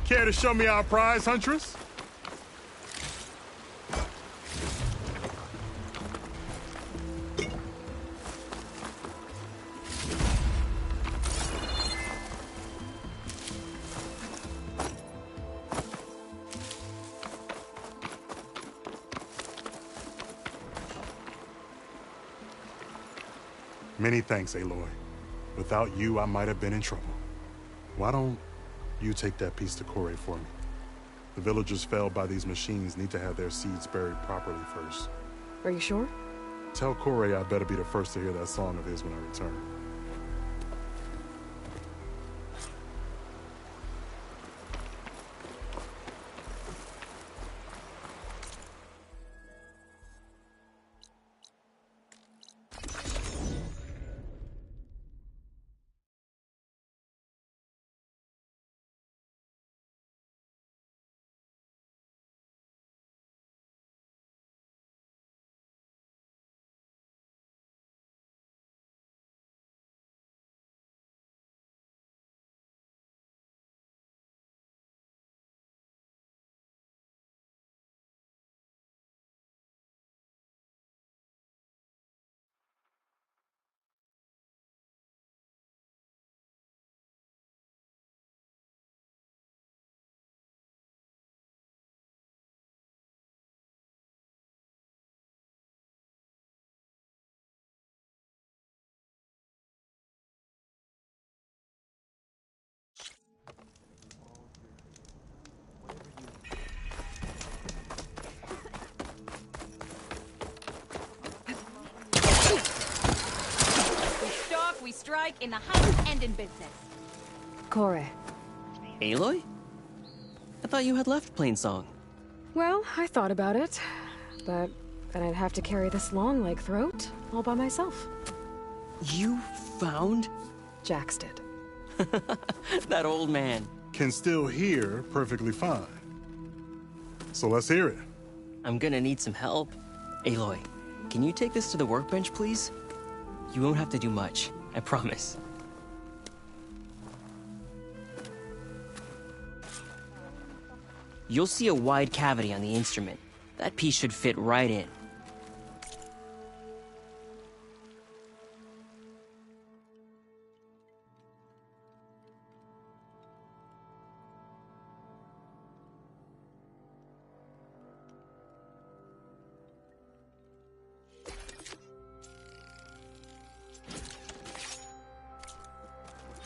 Care to show me our prize, Huntress? Many thanks, Aloy. Without you, I might have been in trouble. Why don't you take that piece to Corey for me? The villagers felled by these machines need to have their seeds buried properly first. Are you sure? Tell Corey I better be the first to hear that song of his when I return. We strike in the house and in business. Corey. Aloy? I thought you had left Plainsong. Well, I thought about it, but then I'd have to carry this long leg throat all by myself. You found? Jax did. That old man. Can still hear perfectly fine. So let's hear it. I'm gonna need some help. Aloy, can you take this to the workbench, please? You won't have to do much, I promise. You'll see a wide cavity on the instrument. That piece should fit right in.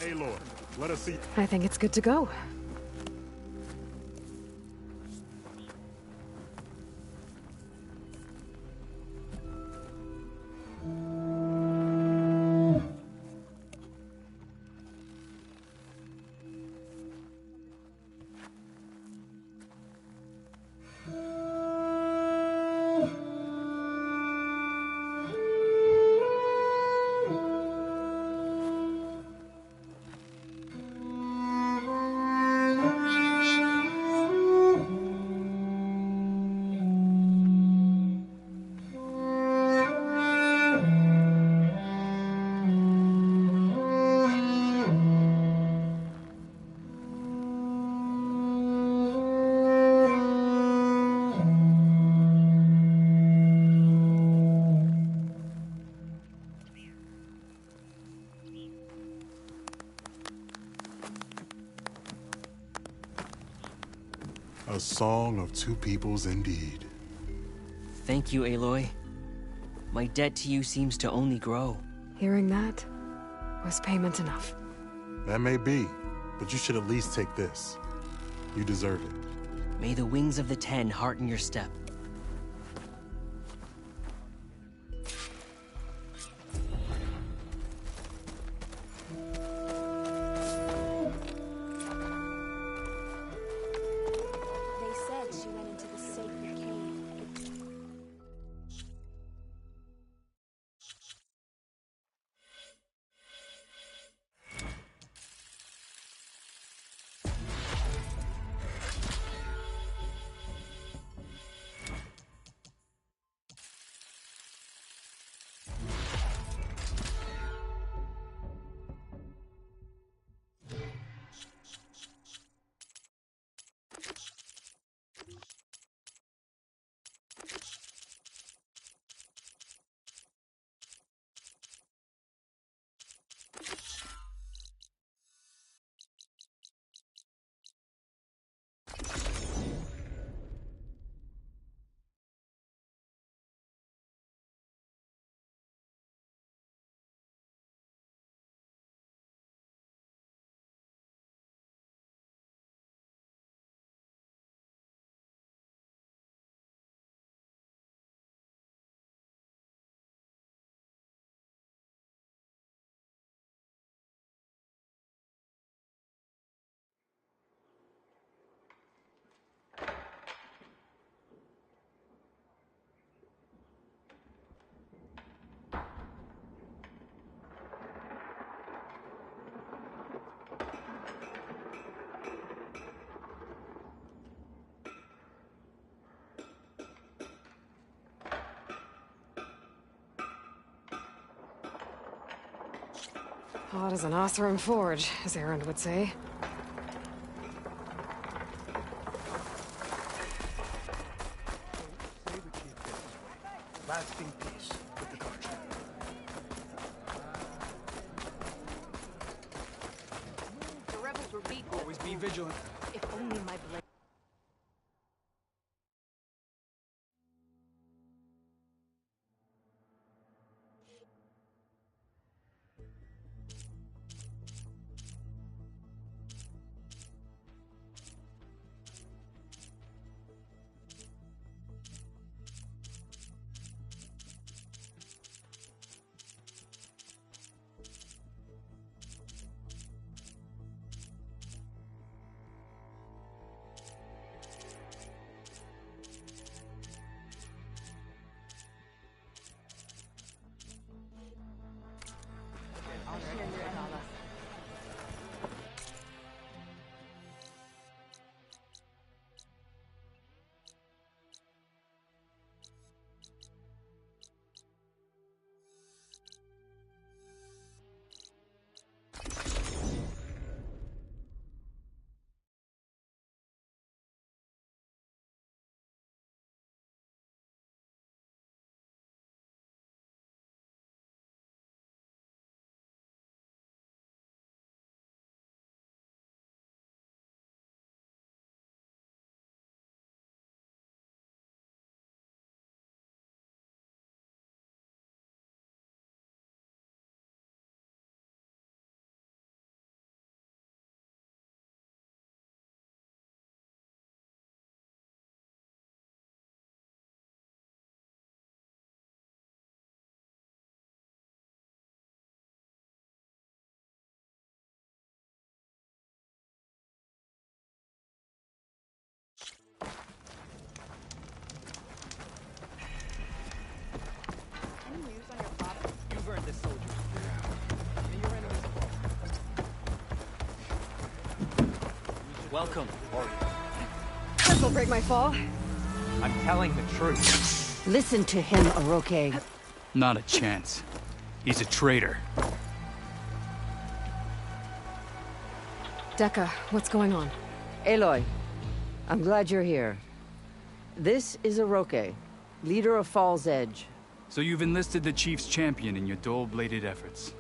Aloy, let us see. I think it's good to go. A song of two peoples indeed. Thank you, Aloy. My debt to you seems to only grow. Hearing that was payment enough. That may be, but you should at least take this. You deserve it. May the wings of the Ten hearten your step. Hot as an Oseram forge, as Erend would say. Lasting peace with the Karja. The rebels were beaten. Always be vigilant. If only my blade. You've earned this soldier. And your enemies above. Welcome, warrior. This'll break my fall. I'm telling the truth. Listen to him, Oroke. Not a chance. He's a traitor. Dekka, what's going on? Aloy, I'm glad you're here. This is Oroke, leader of Fall's Edge. So you've enlisted the Chief's champion in your dull-bladed efforts.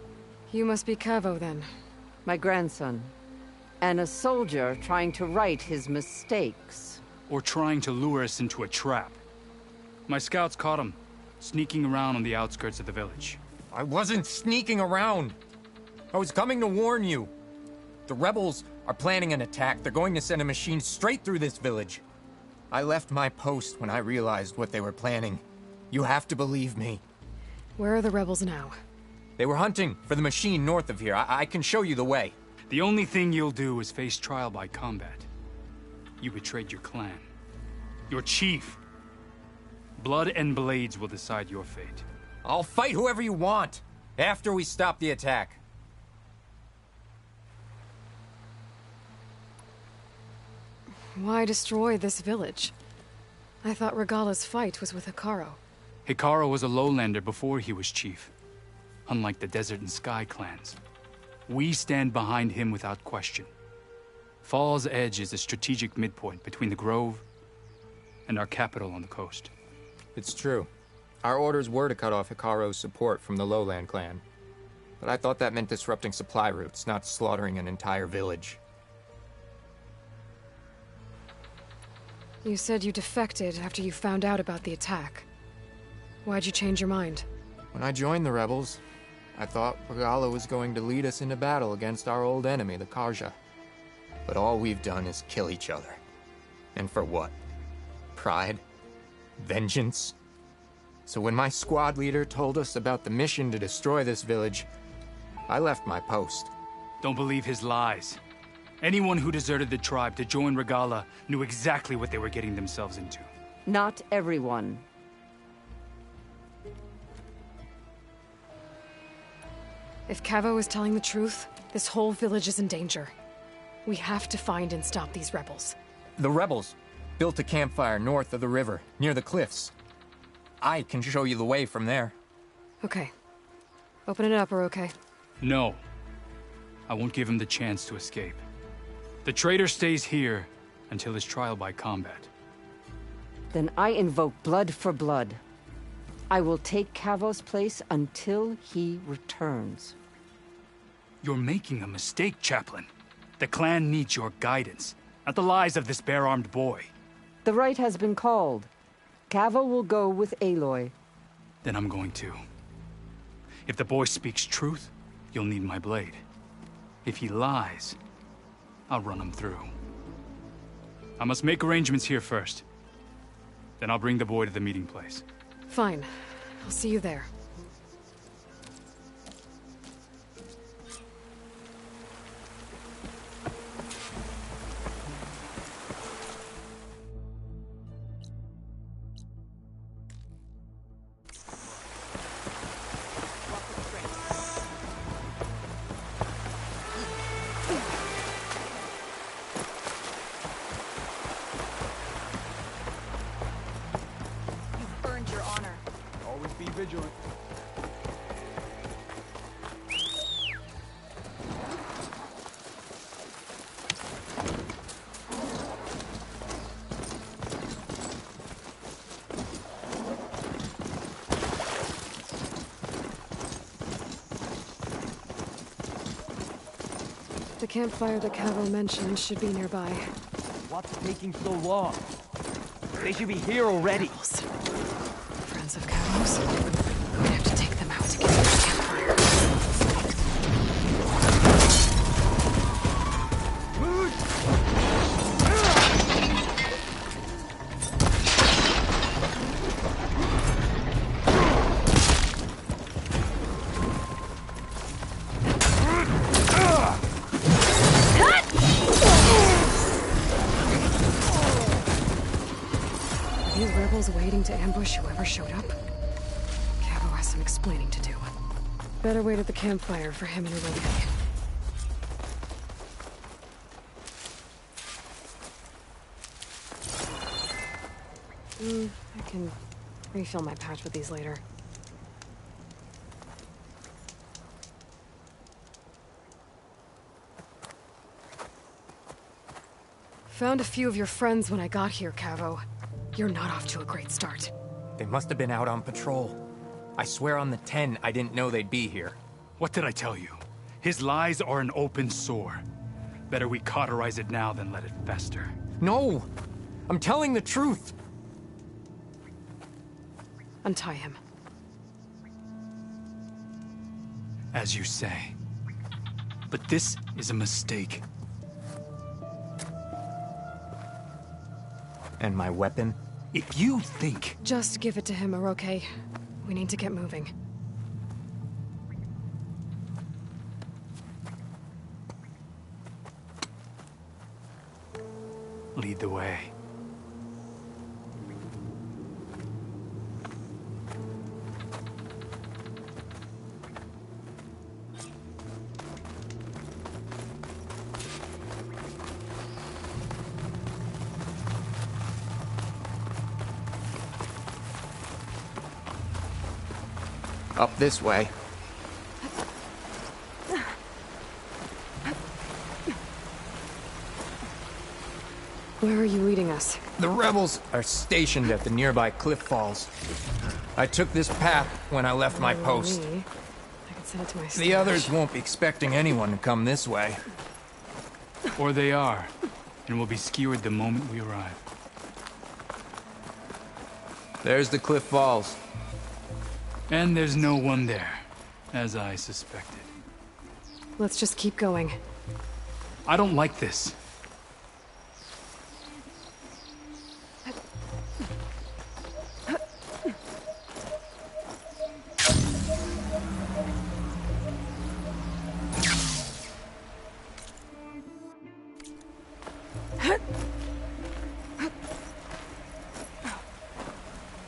You must be Cavo, then. My grandson. And a soldier trying to right his mistakes. Or trying to lure us into a trap. My scouts caught him, sneaking around on the outskirts of the village. I wasn't sneaking around. I was coming to warn you. The rebels are planning an attack. They're going to send a machine straight through this village. I left my post when I realized what they were planning. You have to believe me. Where are the rebels now? They were hunting for the machine north of here. I can show you the way. The only thing you'll do is face trial by combat. You betrayed your clan. Your chief. Blood and blades will decide your fate. I'll fight whoever you want, after we stop the attack. Why destroy this village? I thought Regala's fight was with Hekarro. Hekarro was a lowlander before he was chief. Unlike the Desert and Sky clans. We stand behind him without question. Fall's Edge is a strategic midpoint between the Grove and our capital on the coast. It's true. Our orders were to cut off Hekarro's support from the Lowland clan. But I thought that meant disrupting supply routes, not slaughtering an entire village. You said you defected after you found out about the attack. Why'd you change your mind? When I joined the rebels, I thought Regala was going to lead us into battle against our old enemy, the Karja. But all we've done is kill each other. And for what? Pride? Vengeance? So when my squad leader told us about the mission to destroy this village, I left my post. Don't believe his lies. Anyone who deserted the tribe to join Regala knew exactly what they were getting themselves into. Not everyone. If Cavo is telling the truth, this whole village is in danger. We have to find and stop these rebels. The rebels built a campfire north of the river, near the cliffs. I can show you the way from there. Okay. Open it up, Oroke. No. I won't give him the chance to escape. The traitor stays here until his trial by combat. Then I invoke blood for blood. I will take Cavo's place until he returns. You're making a mistake, Chaplain. The clan needs your guidance, not the lies of this bare-armed boy. The right has been called. Cavo will go with Aloy. Then I'm going to. If the boy speaks truth, you'll need my blade. If he lies, I'll run him through. I must make arrangements here first. Then I'll bring the boy to the meeting place. Fine. I'll see you there. Vigilant. The campfire that Cavo mentioned should be nearby. What's taking so long? They should be here already. Friends of Cavo's? We have to take them out to get to the campfire. These rebels waiting to ambush whoever showed up? Cavo has some explaining to do. Better wait at the campfire for him and Hiroki. I can refill my pouch with these later. Found a few of your friends when I got here, Cavo. You're not off to a great start. They must have been out on patrol. I swear on the 10, I didn't know they'd be here. What did I tell you? His lies are an open sore. Better we cauterize it now than let it fester. No! I'm telling the truth! Untie him. As you say. But this is a mistake. And my weapon? If you think... Just give it to him, Hiroki. We need to get moving. Lead the way. Up this way. Where are you leading us? The rebels are stationed at the nearby cliff falls. I took this path when I left my post. I can send it to my stash. The others won't be expecting anyone to come this way. Or they are, and will be skewered the moment we arrive. There's the cliff falls. And there's no one there, as I suspected. Let's just keep going. I don't like this.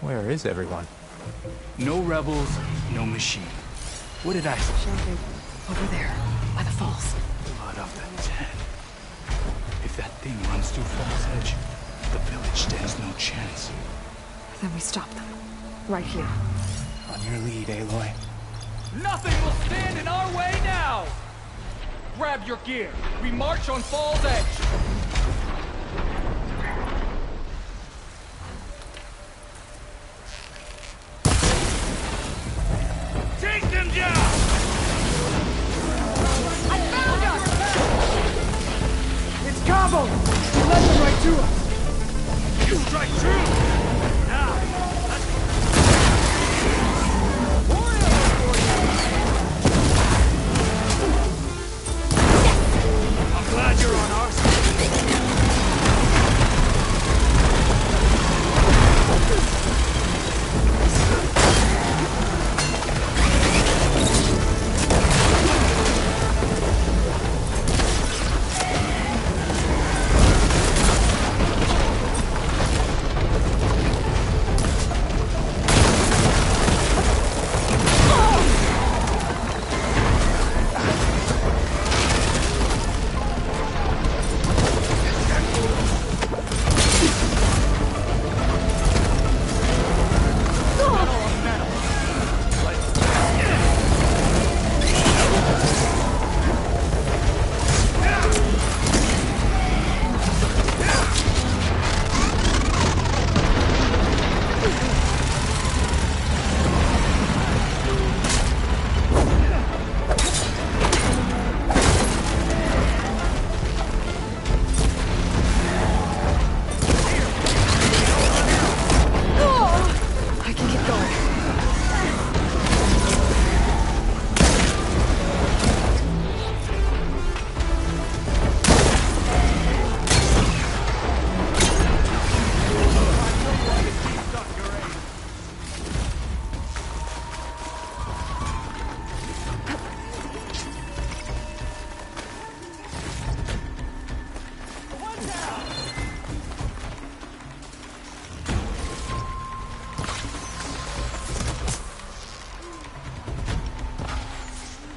Where is everyone? No rebels, no machine. What did I say? Shocking. Over there, by the falls. Blood of the 10. If that thing runs through Fall's Edge, the village stands no chance. Then we stop them. Right here. On your lead, Aloy. Nothing will stand in our way now! grab your gear. We march on Fall's Edge. Take them down! I found us! It's Cavo! He led them right to us! You strike true! Now, I'm glad you're on our side.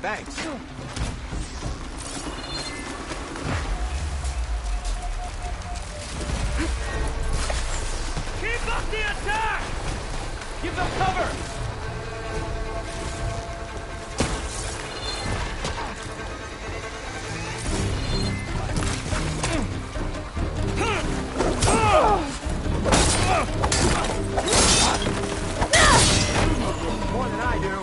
Thanks. Keep up the attack! Give them cover! More than I do.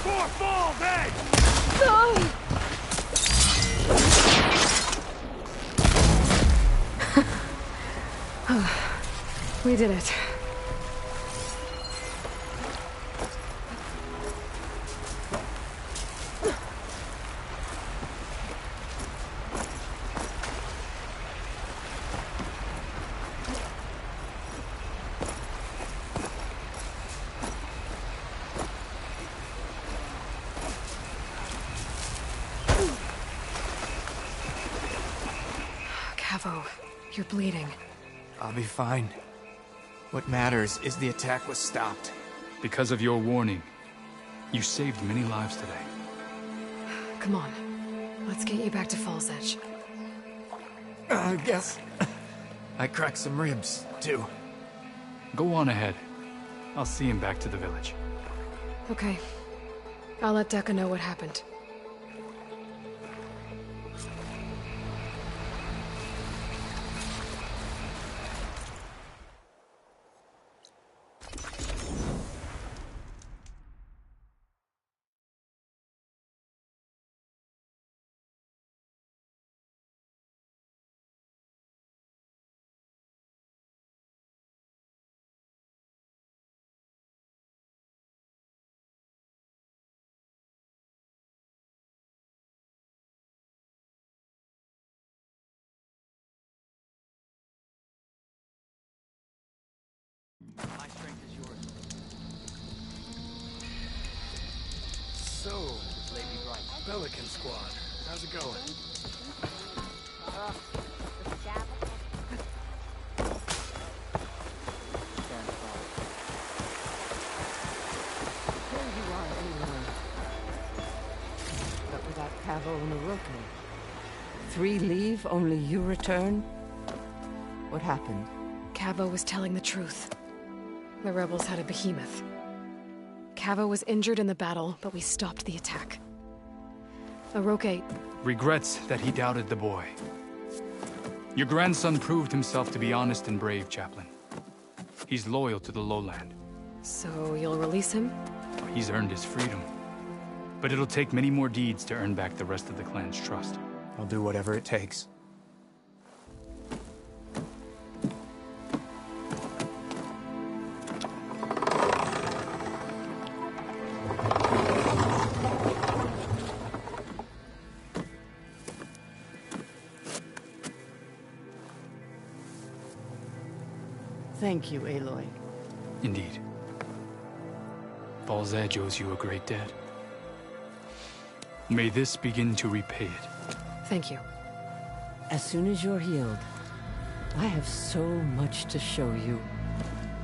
For Fall's Edge! We did it. Cavo, you're bleeding. I'll be fine. What matters is the attack was stopped. Because of your warning, you saved many lives today. Come on. Let's get you back to Fall's Edge. I guess I cracked some ribs, too. Go on ahead. I'll see him back to the village. Okay. I'll let Dekka know what happened. My strength is yours. So, Lady Bright, Pelican Squad, how's it going? Cavo Naroke. 3 leave, only you return? What happened? Cavo was telling the truth. The rebels had a behemoth. Cavo was injured in the battle, but we stopped the attack. Aroke regrets that he doubted the boy. Your grandson proved himself to be honest and brave, Chaplain. He's loyal to the lowland. So you'll release him? He's earned his freedom. But it'll take many more deeds to earn back the rest of the clan's trust. I'll do whatever it takes. Thank you, Aloy. Indeed. Falls Edge owes you a great debt. May this begin to repay it. Thank you. As soon as you're healed, I have so much to show you.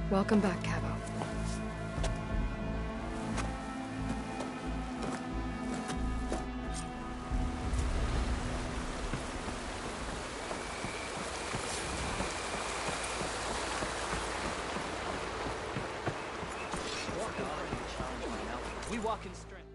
Welcome back, Cavo. We walk in strength.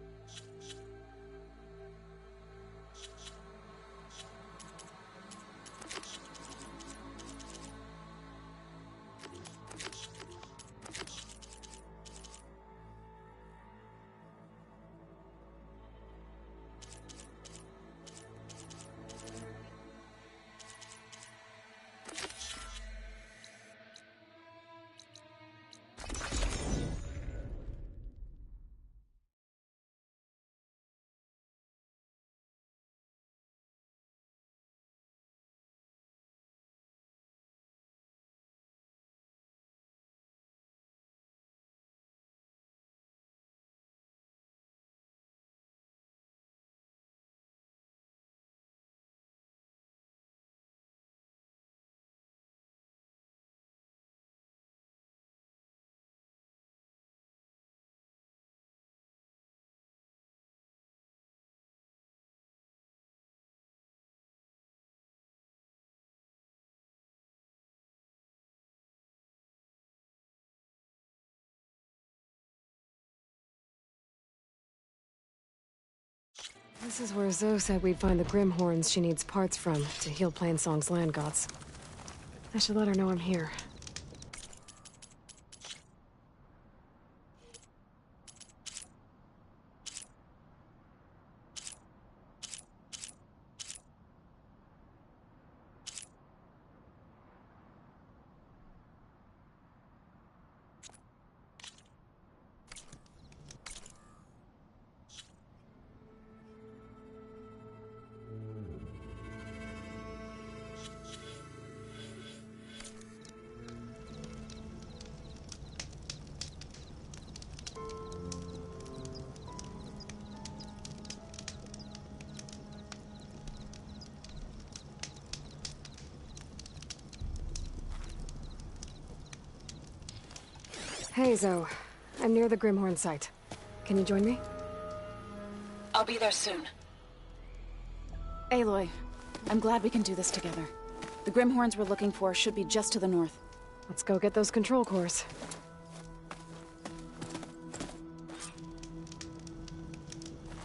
This is where Zoe said we'd find the Grimhorns she needs parts from to heal Plainsong's land gods. I should let her know I'm here. Hey, Zoe. I'm near the Grimhorn site. Can you join me? I'll be there soon. Aloy, I'm glad we can do this together. The Grimhorns we're looking for should be just to the north. Let's go get those control cores.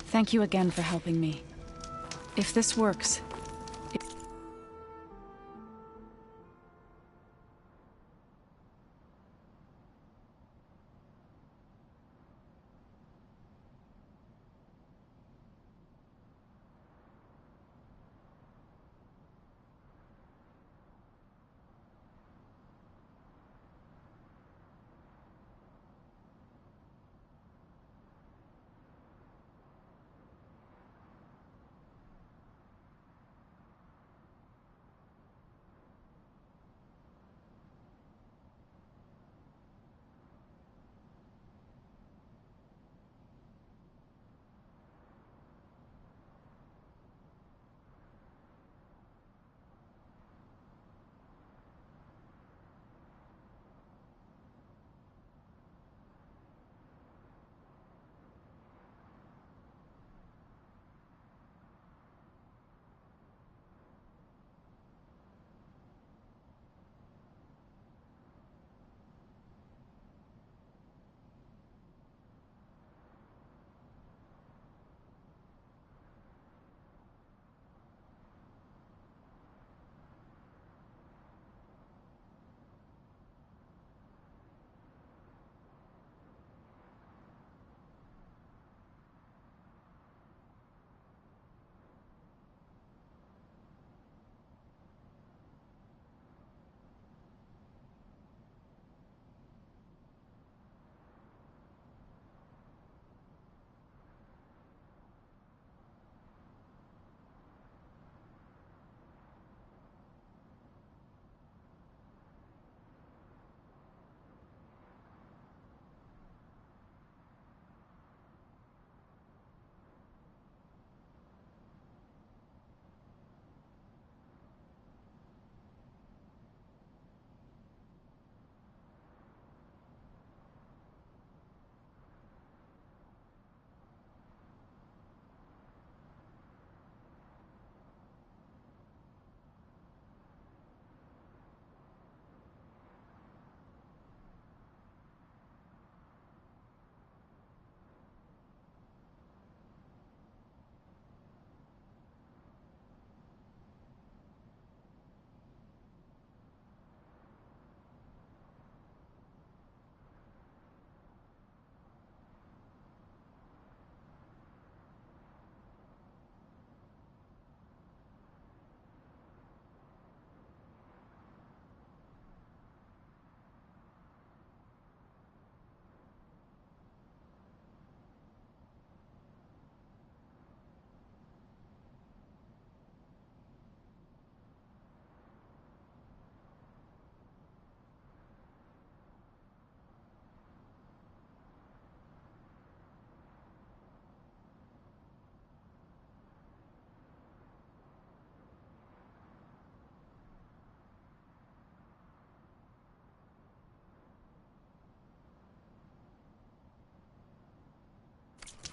Thank you again for helping me. If this works,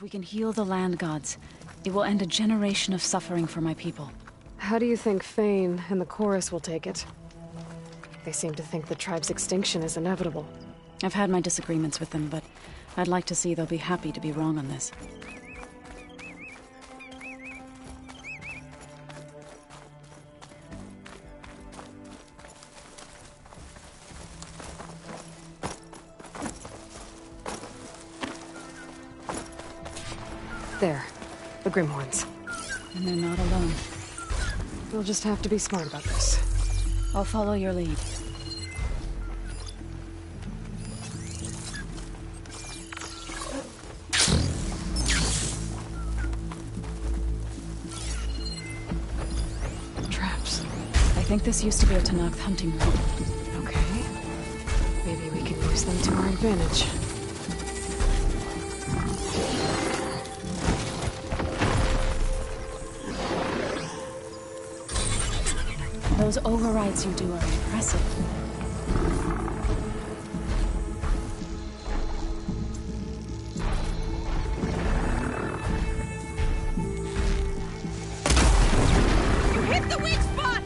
If we can heal the land gods, it will end a generation of suffering for my people. How do you think Fane and the Chorus will take it? They seem to think the tribe's extinction is inevitable. I've had my disagreements with them, but I'd like to see they'll be happy to be wrong on this. There. The Grimhorns. And they're not alone. We'll just have to be smart about this. I'll follow your lead. Traps. I think this used to be a Tanakh hunting route. Okay. Maybe we can use them to our advantage. Those overrides you do are impressive. Hit the weak spot!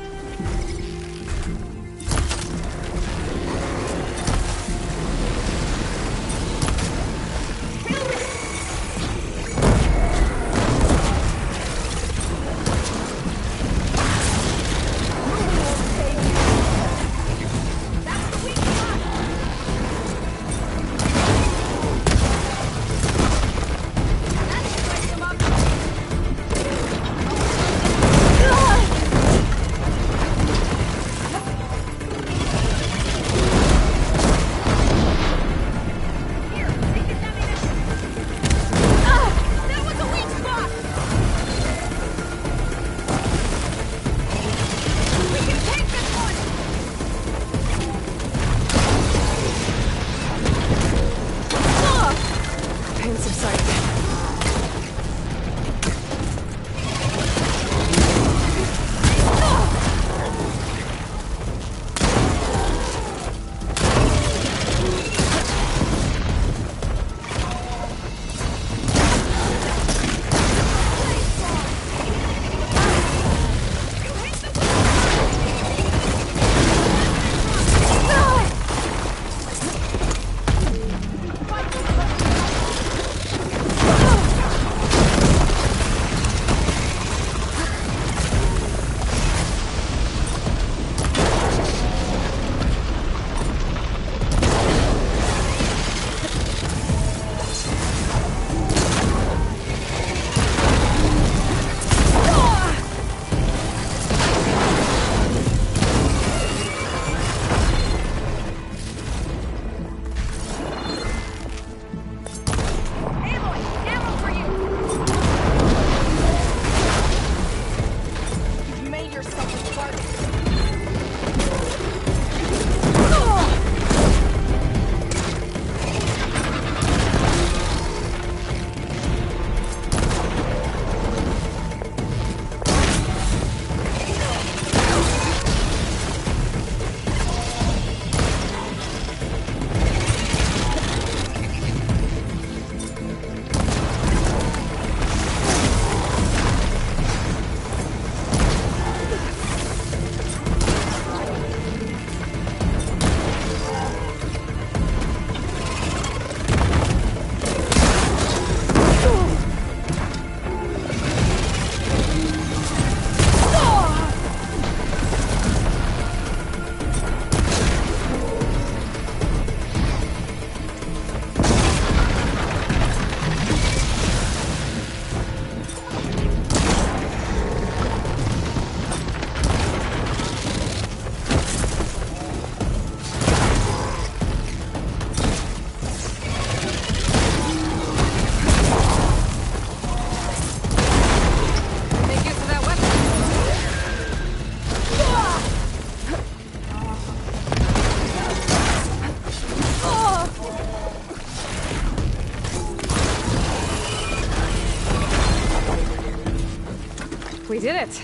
We did it.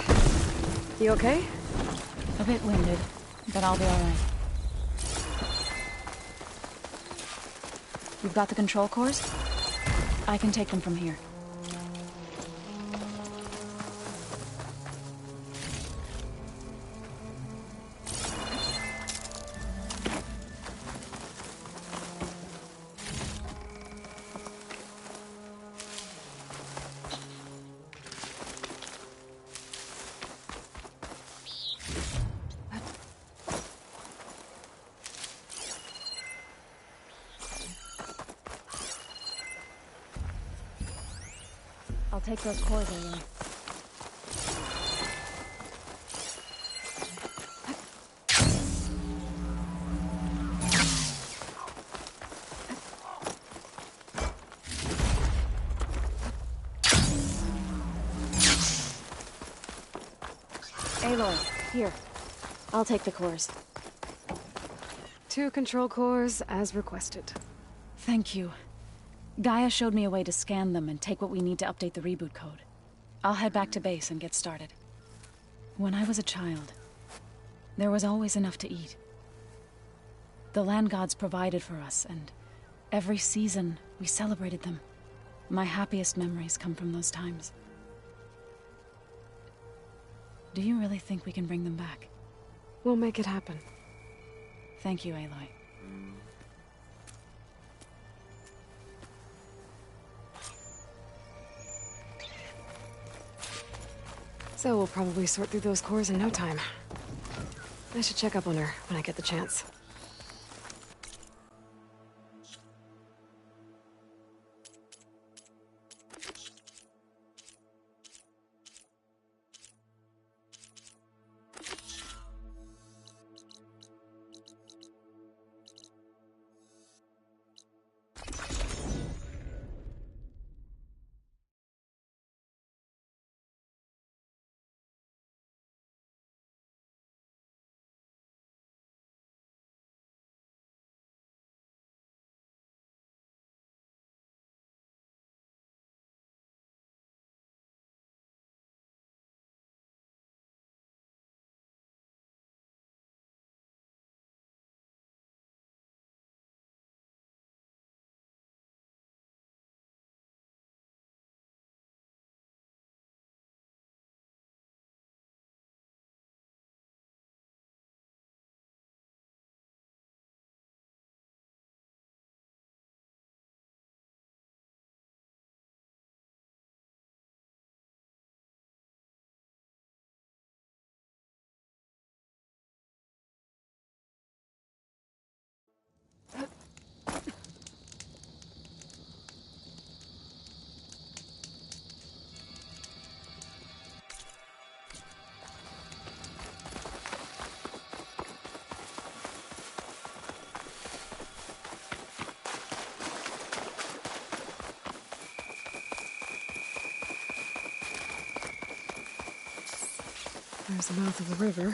You okay? A bit winded, but I'll be all right. You've got the control cores? I can take them from here. I'll take those cores, Aloy. Aloy, here. I'll take the cores. 2 control cores, as requested. Thank you. Gaia showed me a way to scan them and take what we need to update the reboot code. I'll head back to base and get started. When I was a child, there was always enough to eat. The land gods provided for us, and every season we celebrated them. My happiest memories come from those times. Do you really think we can bring them back? We'll make it happen. Thank you, Aloy. So we'll probably sort through those cores in no time. I should check up on her when I get the chance. There's the mouth of the river.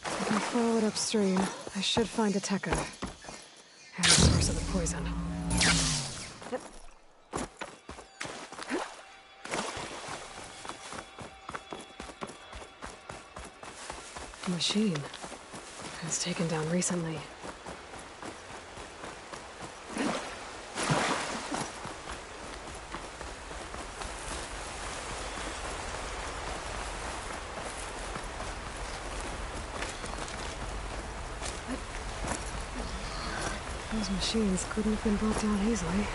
If I follow it upstream, I should find a Tekka. And the source of the poison. A machine. It was taken down recently. Those machines couldn't have been brought down easily.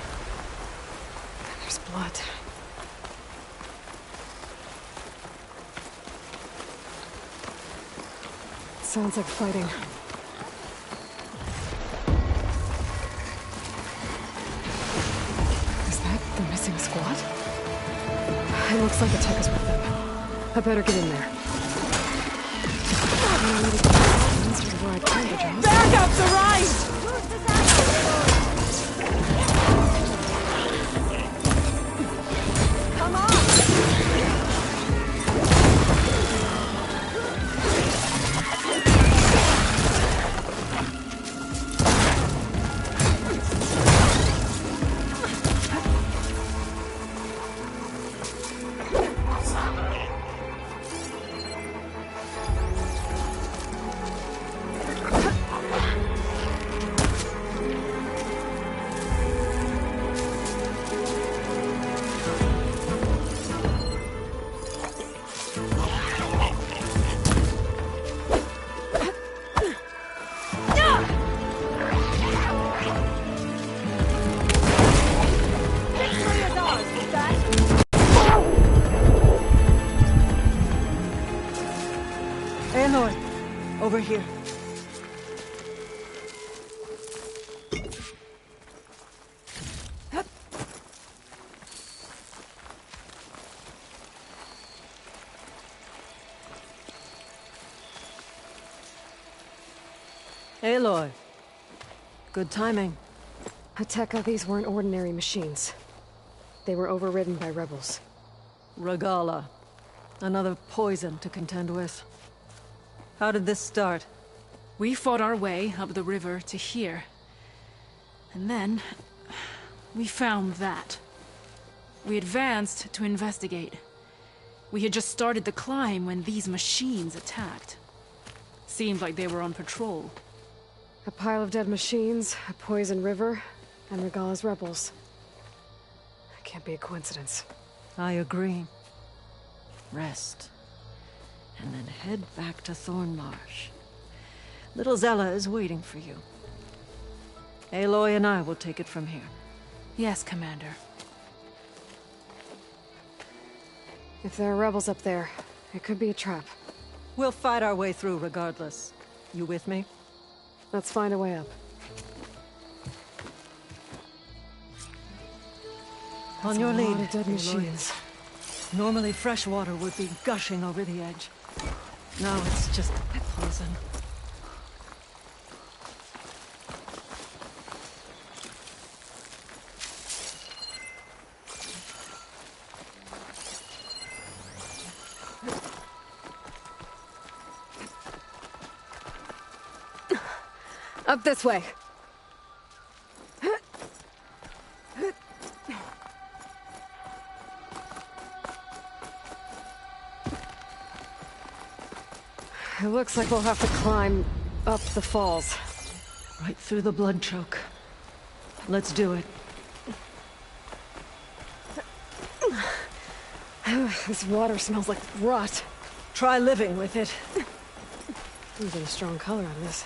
There's blood. Sounds like fighting. Is that the missing squad? It looks like the tech is with them. I better get in there. Back up the right! Come on! Over here. Aloy. Good timing. Hateka, these weren't ordinary machines. They were overridden by rebels. Regala. Another poison to contend with. How did this start? We fought our way up the river to here. And then... we found that. We advanced to investigate. We had just started the climb when these machines attacked. Seemed like they were on patrol. A pile of dead machines, a poison river, and Regala's rebels. It can't be a coincidence. I agree. Rest. And then head back to Thornmarsh. Little Zella is waiting for you. Aloy and I will take it from here. Yes, Commander. If there are rebels up there, it could be a trap. We'll fight our way through regardless. You with me? Let's find a way up. On your lead, lot of dead Aloy. machines. Normally fresh water would be gushing over the edge. Now it's just poison. Up this way. It looks like we'll have to climb up the falls. Right through the blood choke. Let's do it. This water smells like rot. Try living with it. I'm getting a strong color out of this.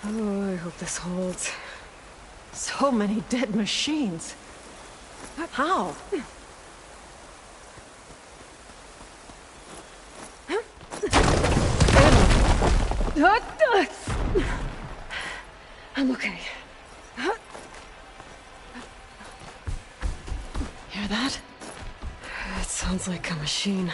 Oh, I hope this holds. So many dead machines. How? I'm okay. Hear that? It sounds like a machine.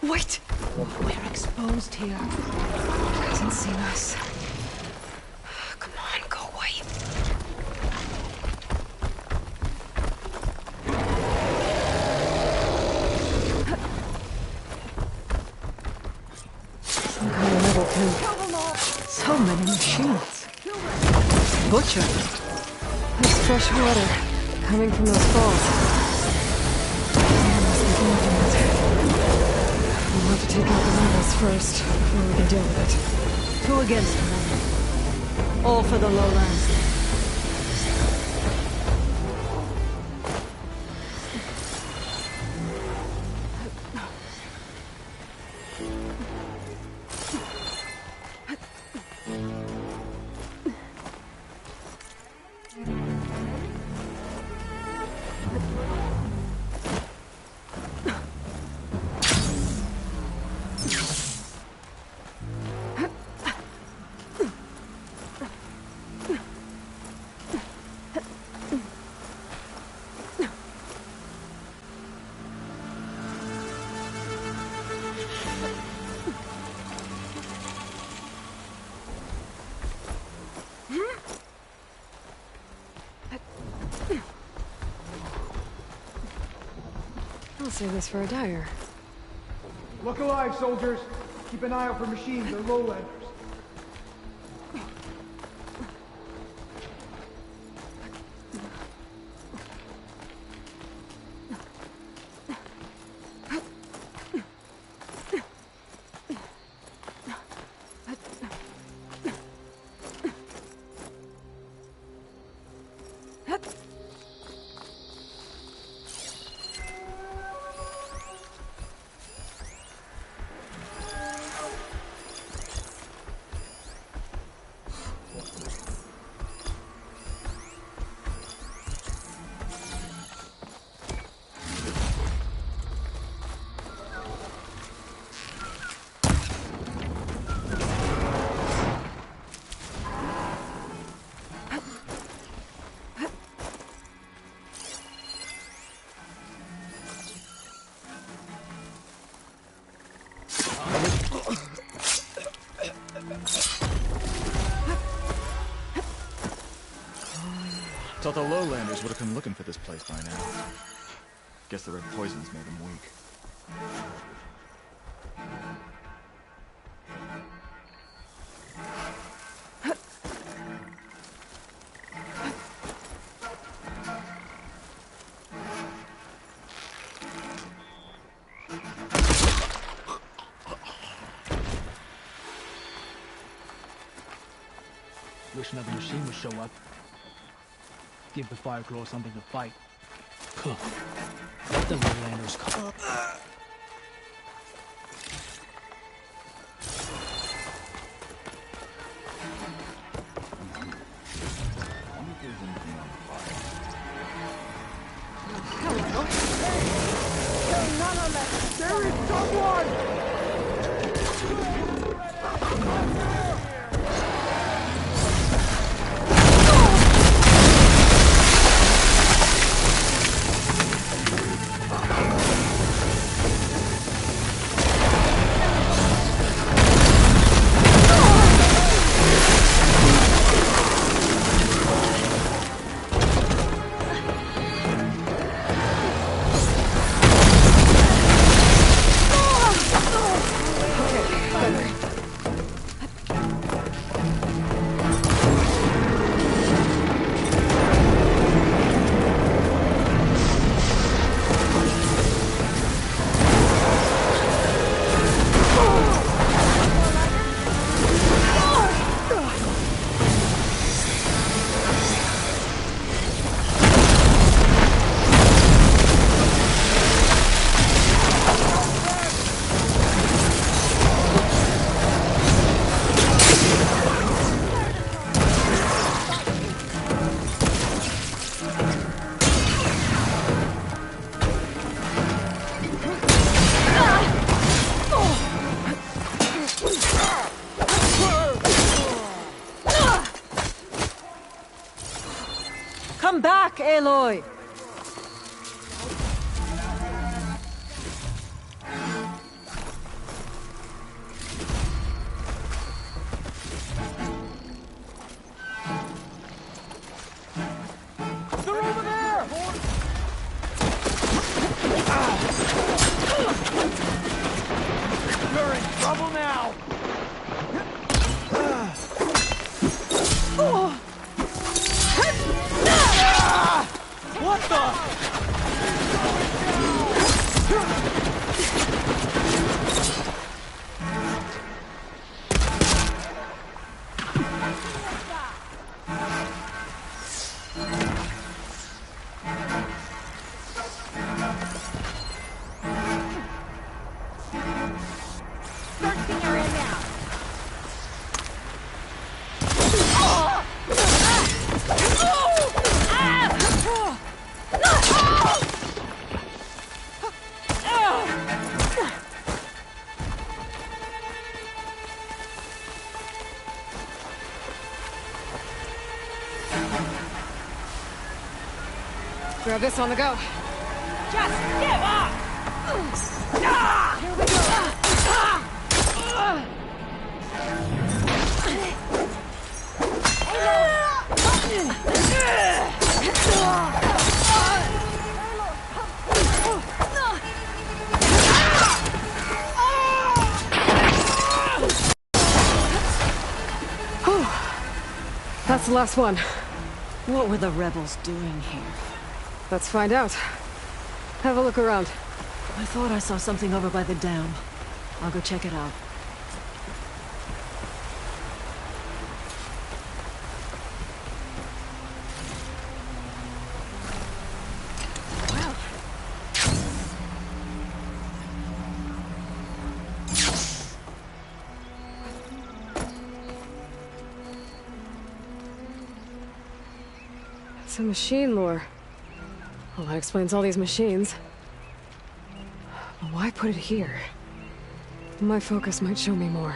Wait! We're exposed here. He hasn't seen us. Come on, go away. Some kind of metal too. So many machines. Butcher. There's fresh water coming from those falls. We'll have to take out the rebels first, before we can deal with it. 2 against 1. All for the lowlands. I'll save this for a dyer. Look alive, soldiers. Keep an eye out for machines or lowlanders. Thought the lowlanders would have come looking for this place by now. Guess the red poisons made them weak. Wish another machine would show up. Give the Fireclaw something to fight. Let the lowlanders come. Hello? Hey, nonetheless, there is someone! Come back, Aloy! They're over there! You're in trouble now! What the? Grab this on the go. Just give up! Here we That's the last one. What were the rebels doing here? Let's find out. Have a look around. I thought I saw something over by the dam. I'll go check it out. It's a machine lore. Well, that explains all these machines. But why put it here? My focus might show me more.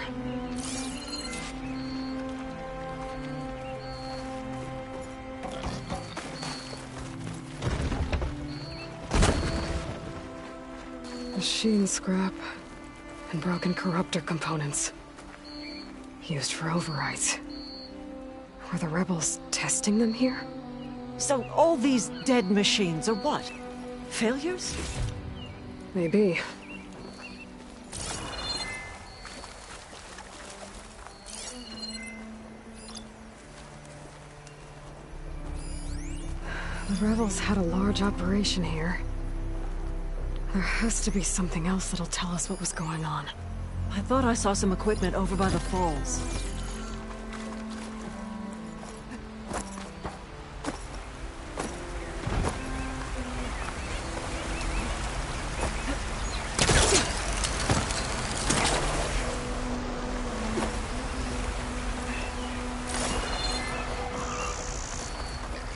Machine scrap and broken corruptor components. used for overrides. Were the rebels testing them here? So all these dead machines are what? Failures? Maybe. The rebels had a large operation here. There has to be something else that'll tell us what was going on. I thought I saw some equipment over by the falls.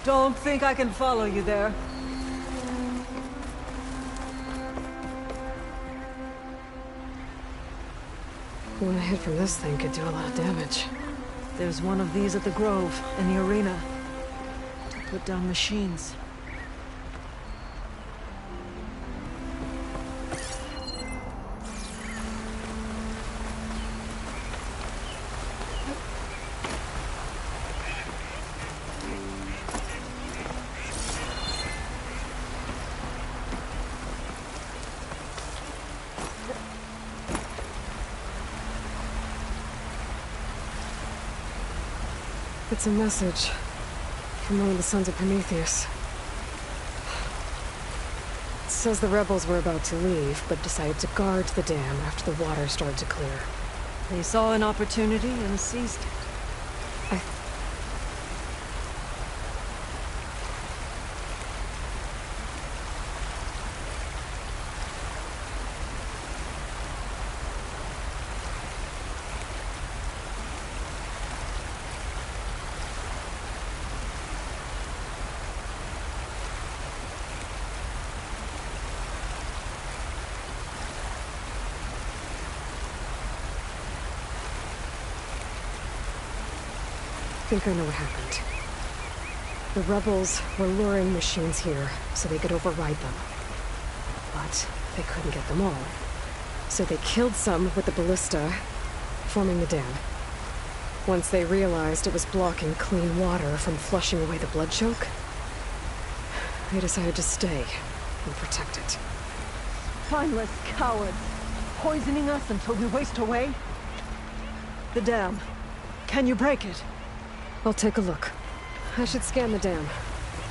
Don't think I can follow you there. One hit from this thing could do a lot of damage. There's one of these at the Grove, in the arena. To put down machines. It's a message from one of the Sons of Prometheus. It says the rebels were about to leave, but decided to guard the dam after the water started to clear. They saw an opportunity and seized it. I think I know what happened. The rebels were luring machines here so they could override them. But they couldn't get them all. So they killed some with the ballista, forming the dam. Once they realized it was blocking clean water from flushing away the blood choke, they decided to stay and protect it. Spineless cowards! Poisoning us until we waste away? The dam. Can you break it? I'll take a look. I should scan the dam.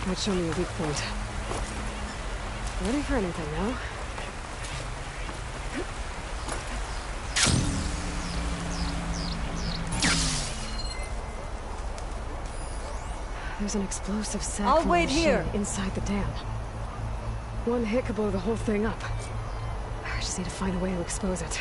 Might show me a weak point. Ready for anything now? There's an explosive sack I'll wait machine here. Inside the dam. One hit could blow the whole thing up. I just need to find a way to expose it.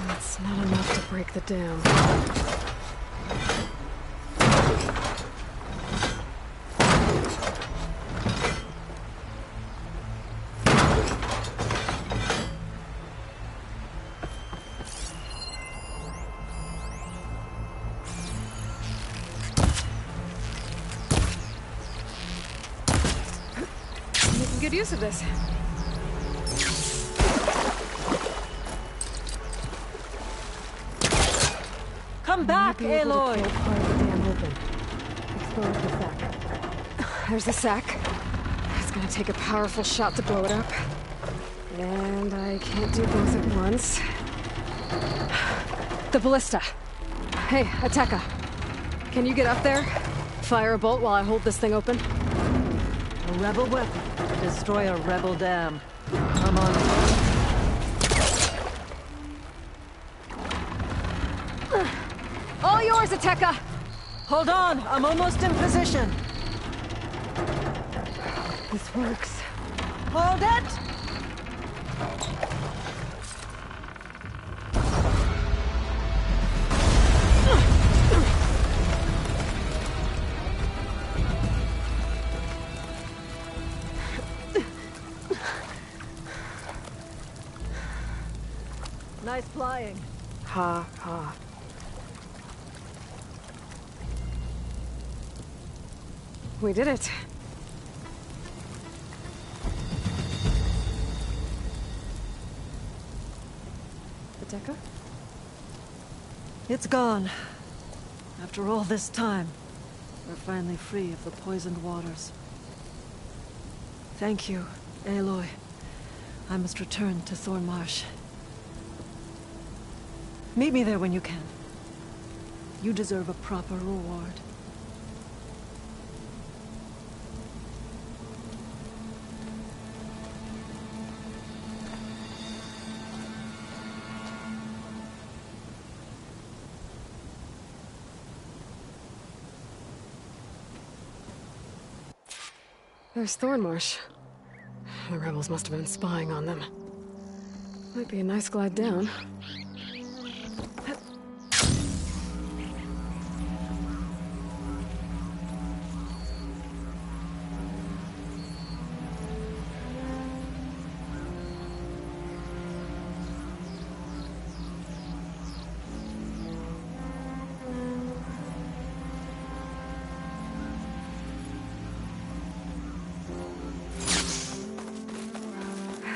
That's not enough to break the dam. Making good use of this. Come back, Aloy! Part of the dam open. Expose the sack. There's the sack. It's gonna take a powerful shot to blow it up. And I can't do both at once. The ballista. Hey, Ateka. Can you get up there? Fire a bolt while I hold this thing open? A rebel weapon to destroy a rebel dam. Come on. All yours, Ateka! Hold on, I'm almost in position. This works. Hold it! flying. Ha ha. We did it. The Deca? It's gone. After all this time, we're finally free of the poisoned waters. Thank you, Aloy. I must return to Thornmarsh. Meet me there when you can. You deserve a proper reward. There's Thornmarsh. The rebels must have been spying on them. Might be a nice glide down.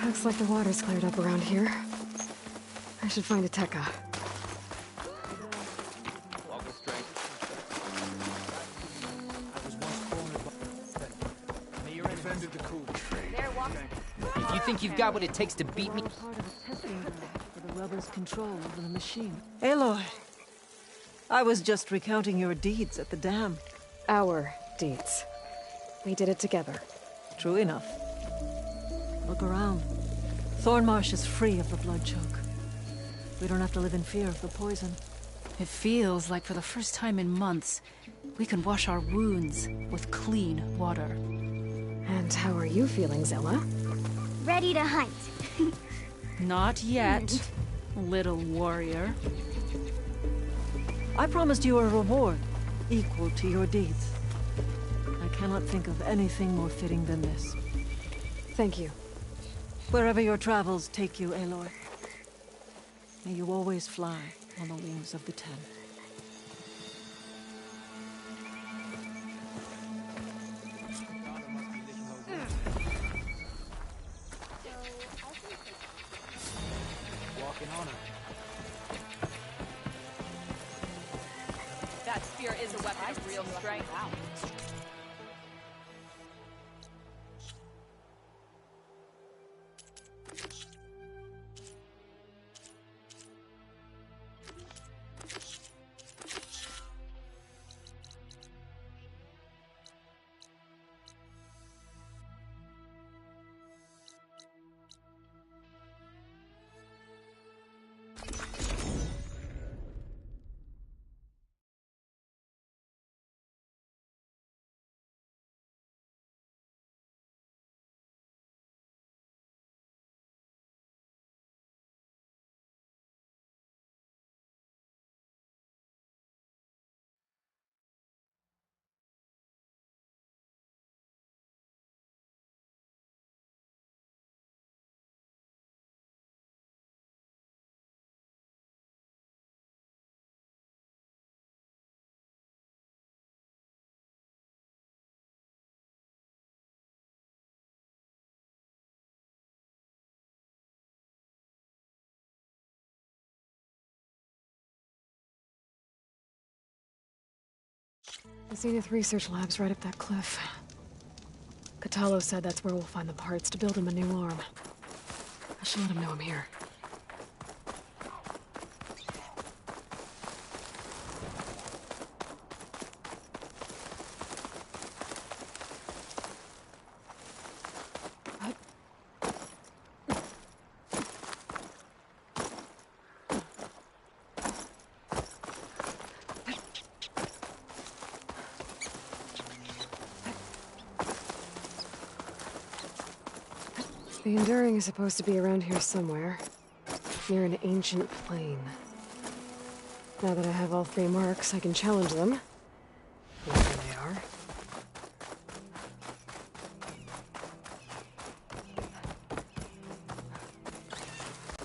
Looks like the water's cleared up around here. I should find a Tekka. If you think you've got what it takes to beat me... Part of a testing ground for the rebels' control over the machine. Aloy, I was just recounting your deeds at the dam. Our deeds. We did it together. True enough. Look around. Thornmarsh is free of the blood choke. We don't have to live in fear of the poison. It feels like for the first time in months, we can wash our wounds with clean water. And how are you feeling, Zella? Ready to hunt. Not yet, little warrior. I promised you a reward equal to your deeds. I cannot think of anything more fitting than this. Thank you. Wherever your travels take you, Aloy, may you always fly on the wings of the Ten. Walking on her. That spear is a weapon of real strength. The Zenith Research Lab's right up that cliff. Katalo said that's where we'll find the parts to build him a new arm. I should let him know I'm here. The Enduring is supposed to be around here somewhere, near an ancient plane. Now that I have all three marks, I can challenge them. Wherever they are.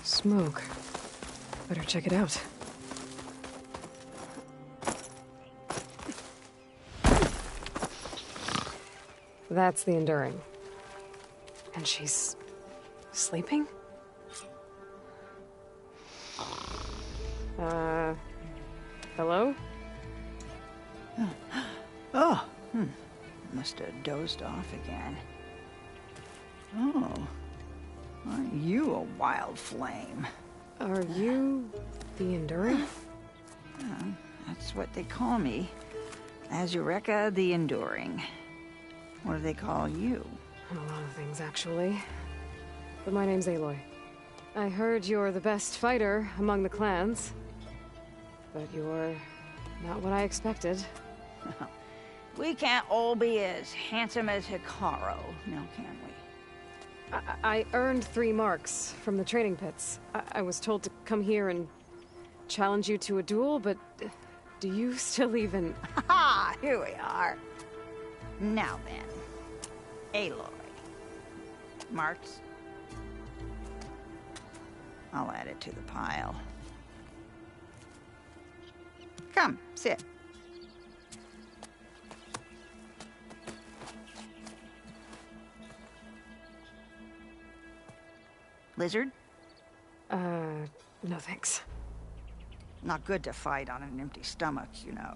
Smoke. Better check it out. That's the Enduring. And she's... sleeping? Hello? Oh, must have dozed off again. Oh, aren't you a wild flame? Are you the Enduring? That's what they call me. Azureka the Enduring. What do they call you? A lot of things, actually. But my name's Aloy. I heard you're the best fighter among the clans. But you're not what I expected. We can't all be as handsome as Hikaru, now can we? I earned 3 marks from the training pits. I was told to come here and challenge you to a duel, but do you still even... Ha! Here we are. Now then, Aloy. Marks? I'll add it to the pile. Come, sit. Lizard? No thanks. Not good to fight on an empty stomach, you know.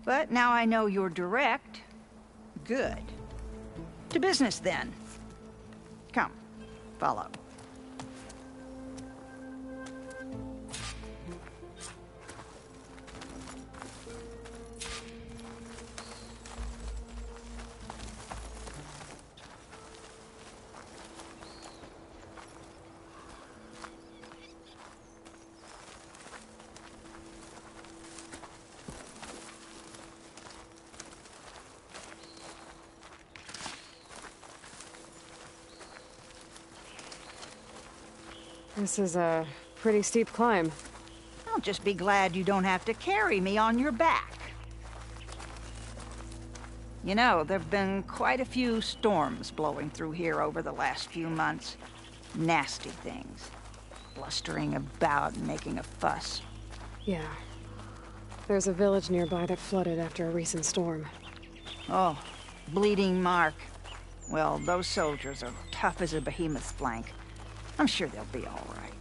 But now I know you're direct. Good. To business, then. Come, follow. This is a pretty steep climb. I'll just be glad you don't have to carry me on your back. You know, there've been quite a few storms blowing through here over the last few months. Nasty things. Blustering about and making a fuss. Yeah. There's a village nearby that flooded after a recent storm. Oh, Bleeding Mark. Well, those soldiers are tough as a behemoth's flank. I'm sure they'll be all right.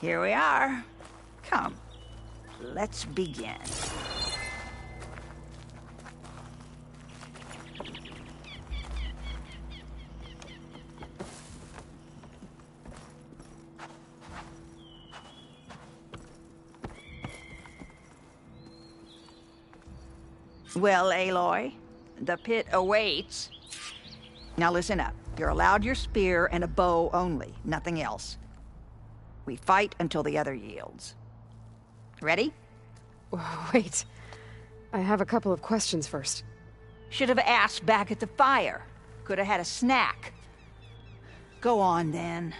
Here we are. Come, let's begin. Well, Aloy, the pit awaits. Now listen up. You're allowed your spear and a bow only, nothing else. We fight until the other yields. Ready? Wait. I have a couple of questions first. Should have asked back at the fire. Could have had a snack. Go on, then.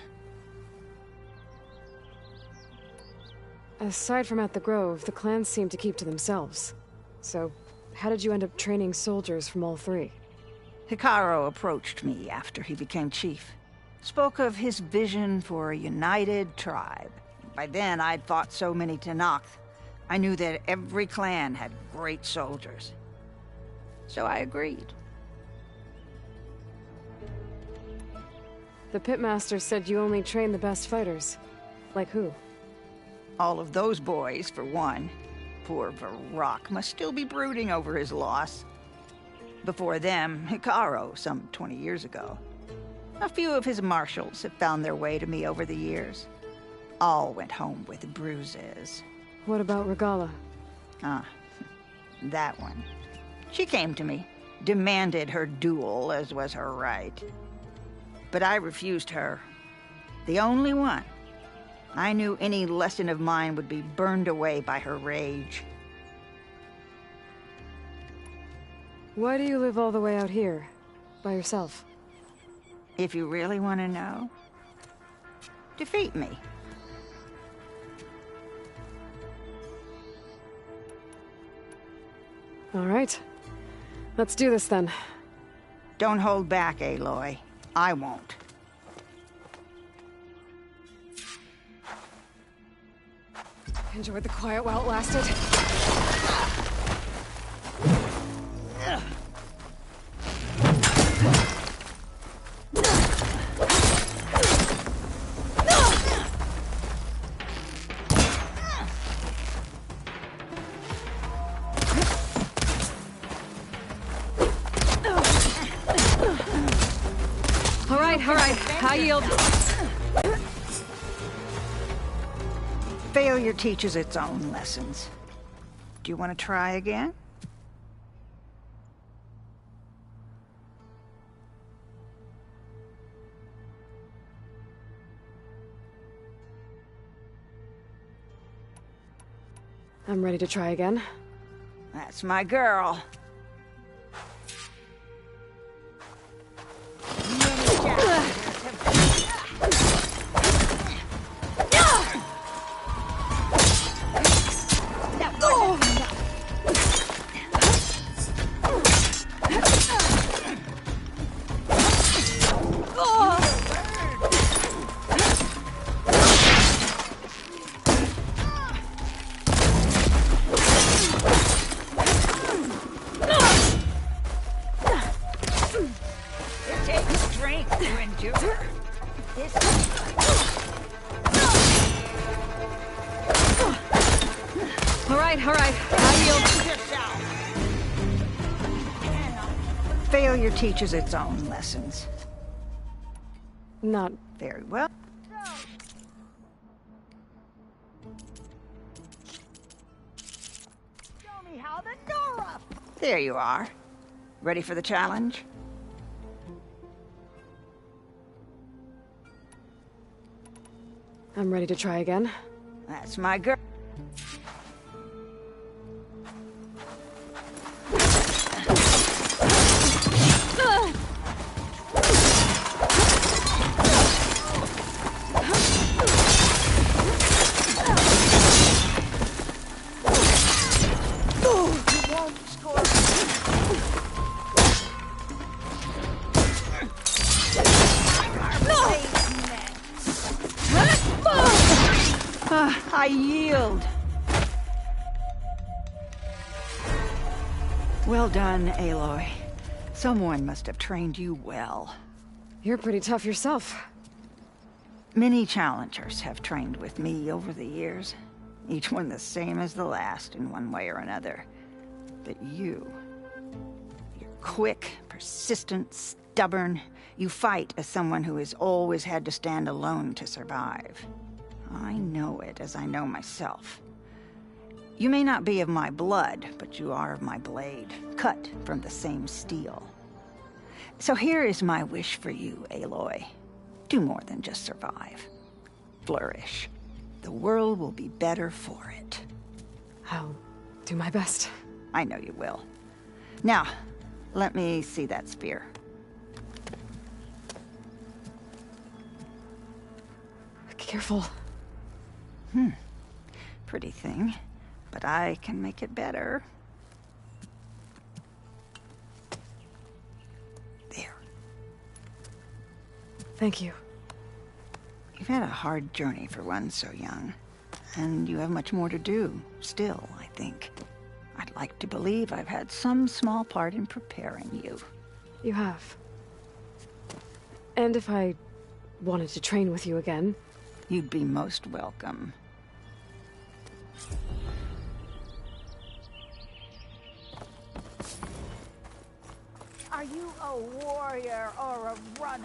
Aside from at the Grove, the clans seem to keep to themselves. So, how did you end up training soldiers from all 3? Hikaru approached me after he became chief. Spoke of his vision for a united tribe. By then, I'd fought so many Tenakth. I knew that every clan had great soldiers. So I agreed. The pitmaster said you only train the best fighters. Like who? All of those boys, for one. Poor Varrock must still be brooding over his loss. Before them, Hikaru, some 20 years ago. A few of his marshals have found their way to me over the years. All went home with bruises. What about Regalla? Ah, that one. She came to me, demanded her duel, as was her right. But I refused her. The only one. I knew any lesson of mine would be burned away by her rage. Why do you live all the way out here? By yourself? If you really want to know, defeat me. All right. Let's do this then. Don't hold back, Aloy. I won't. Enjoyed the quiet while it lasted. All right, high yield. Failure teaches its own lessons. Do you want to try again? I'm ready to try again. That's my girl. All right, high yield. Failure teaches its own lessons. Not very well. Show me how the door up. There you are. Ready for the challenge? I'm ready to try again. That's my girl. I yield. Well done, Aloy. Someone must have trained you well. You're pretty tough yourself. Many challengers have trained with me over the years. Each one the same as the last in one way or another. But you're quick, persistent, stubborn. You fight as someone who has always had to stand alone to survive. I know it as I know myself. You may not be of my blood, but you are of my blade, cut from the same steel. So here is my wish for you, Aloy. Do more than just survive. Flourish. The world will be better for it. I'll do my best. I know you will. Now, let me see that spear. Careful. Pretty thing, but I can make it better. There. Thank you. You've had a hard journey for one so young, and you have much more to do, still, I think. I'd like to believe I've had some small part in preparing you. You have. And if I wanted to train with you again... You'd be most welcome. Are you a warrior or a runner?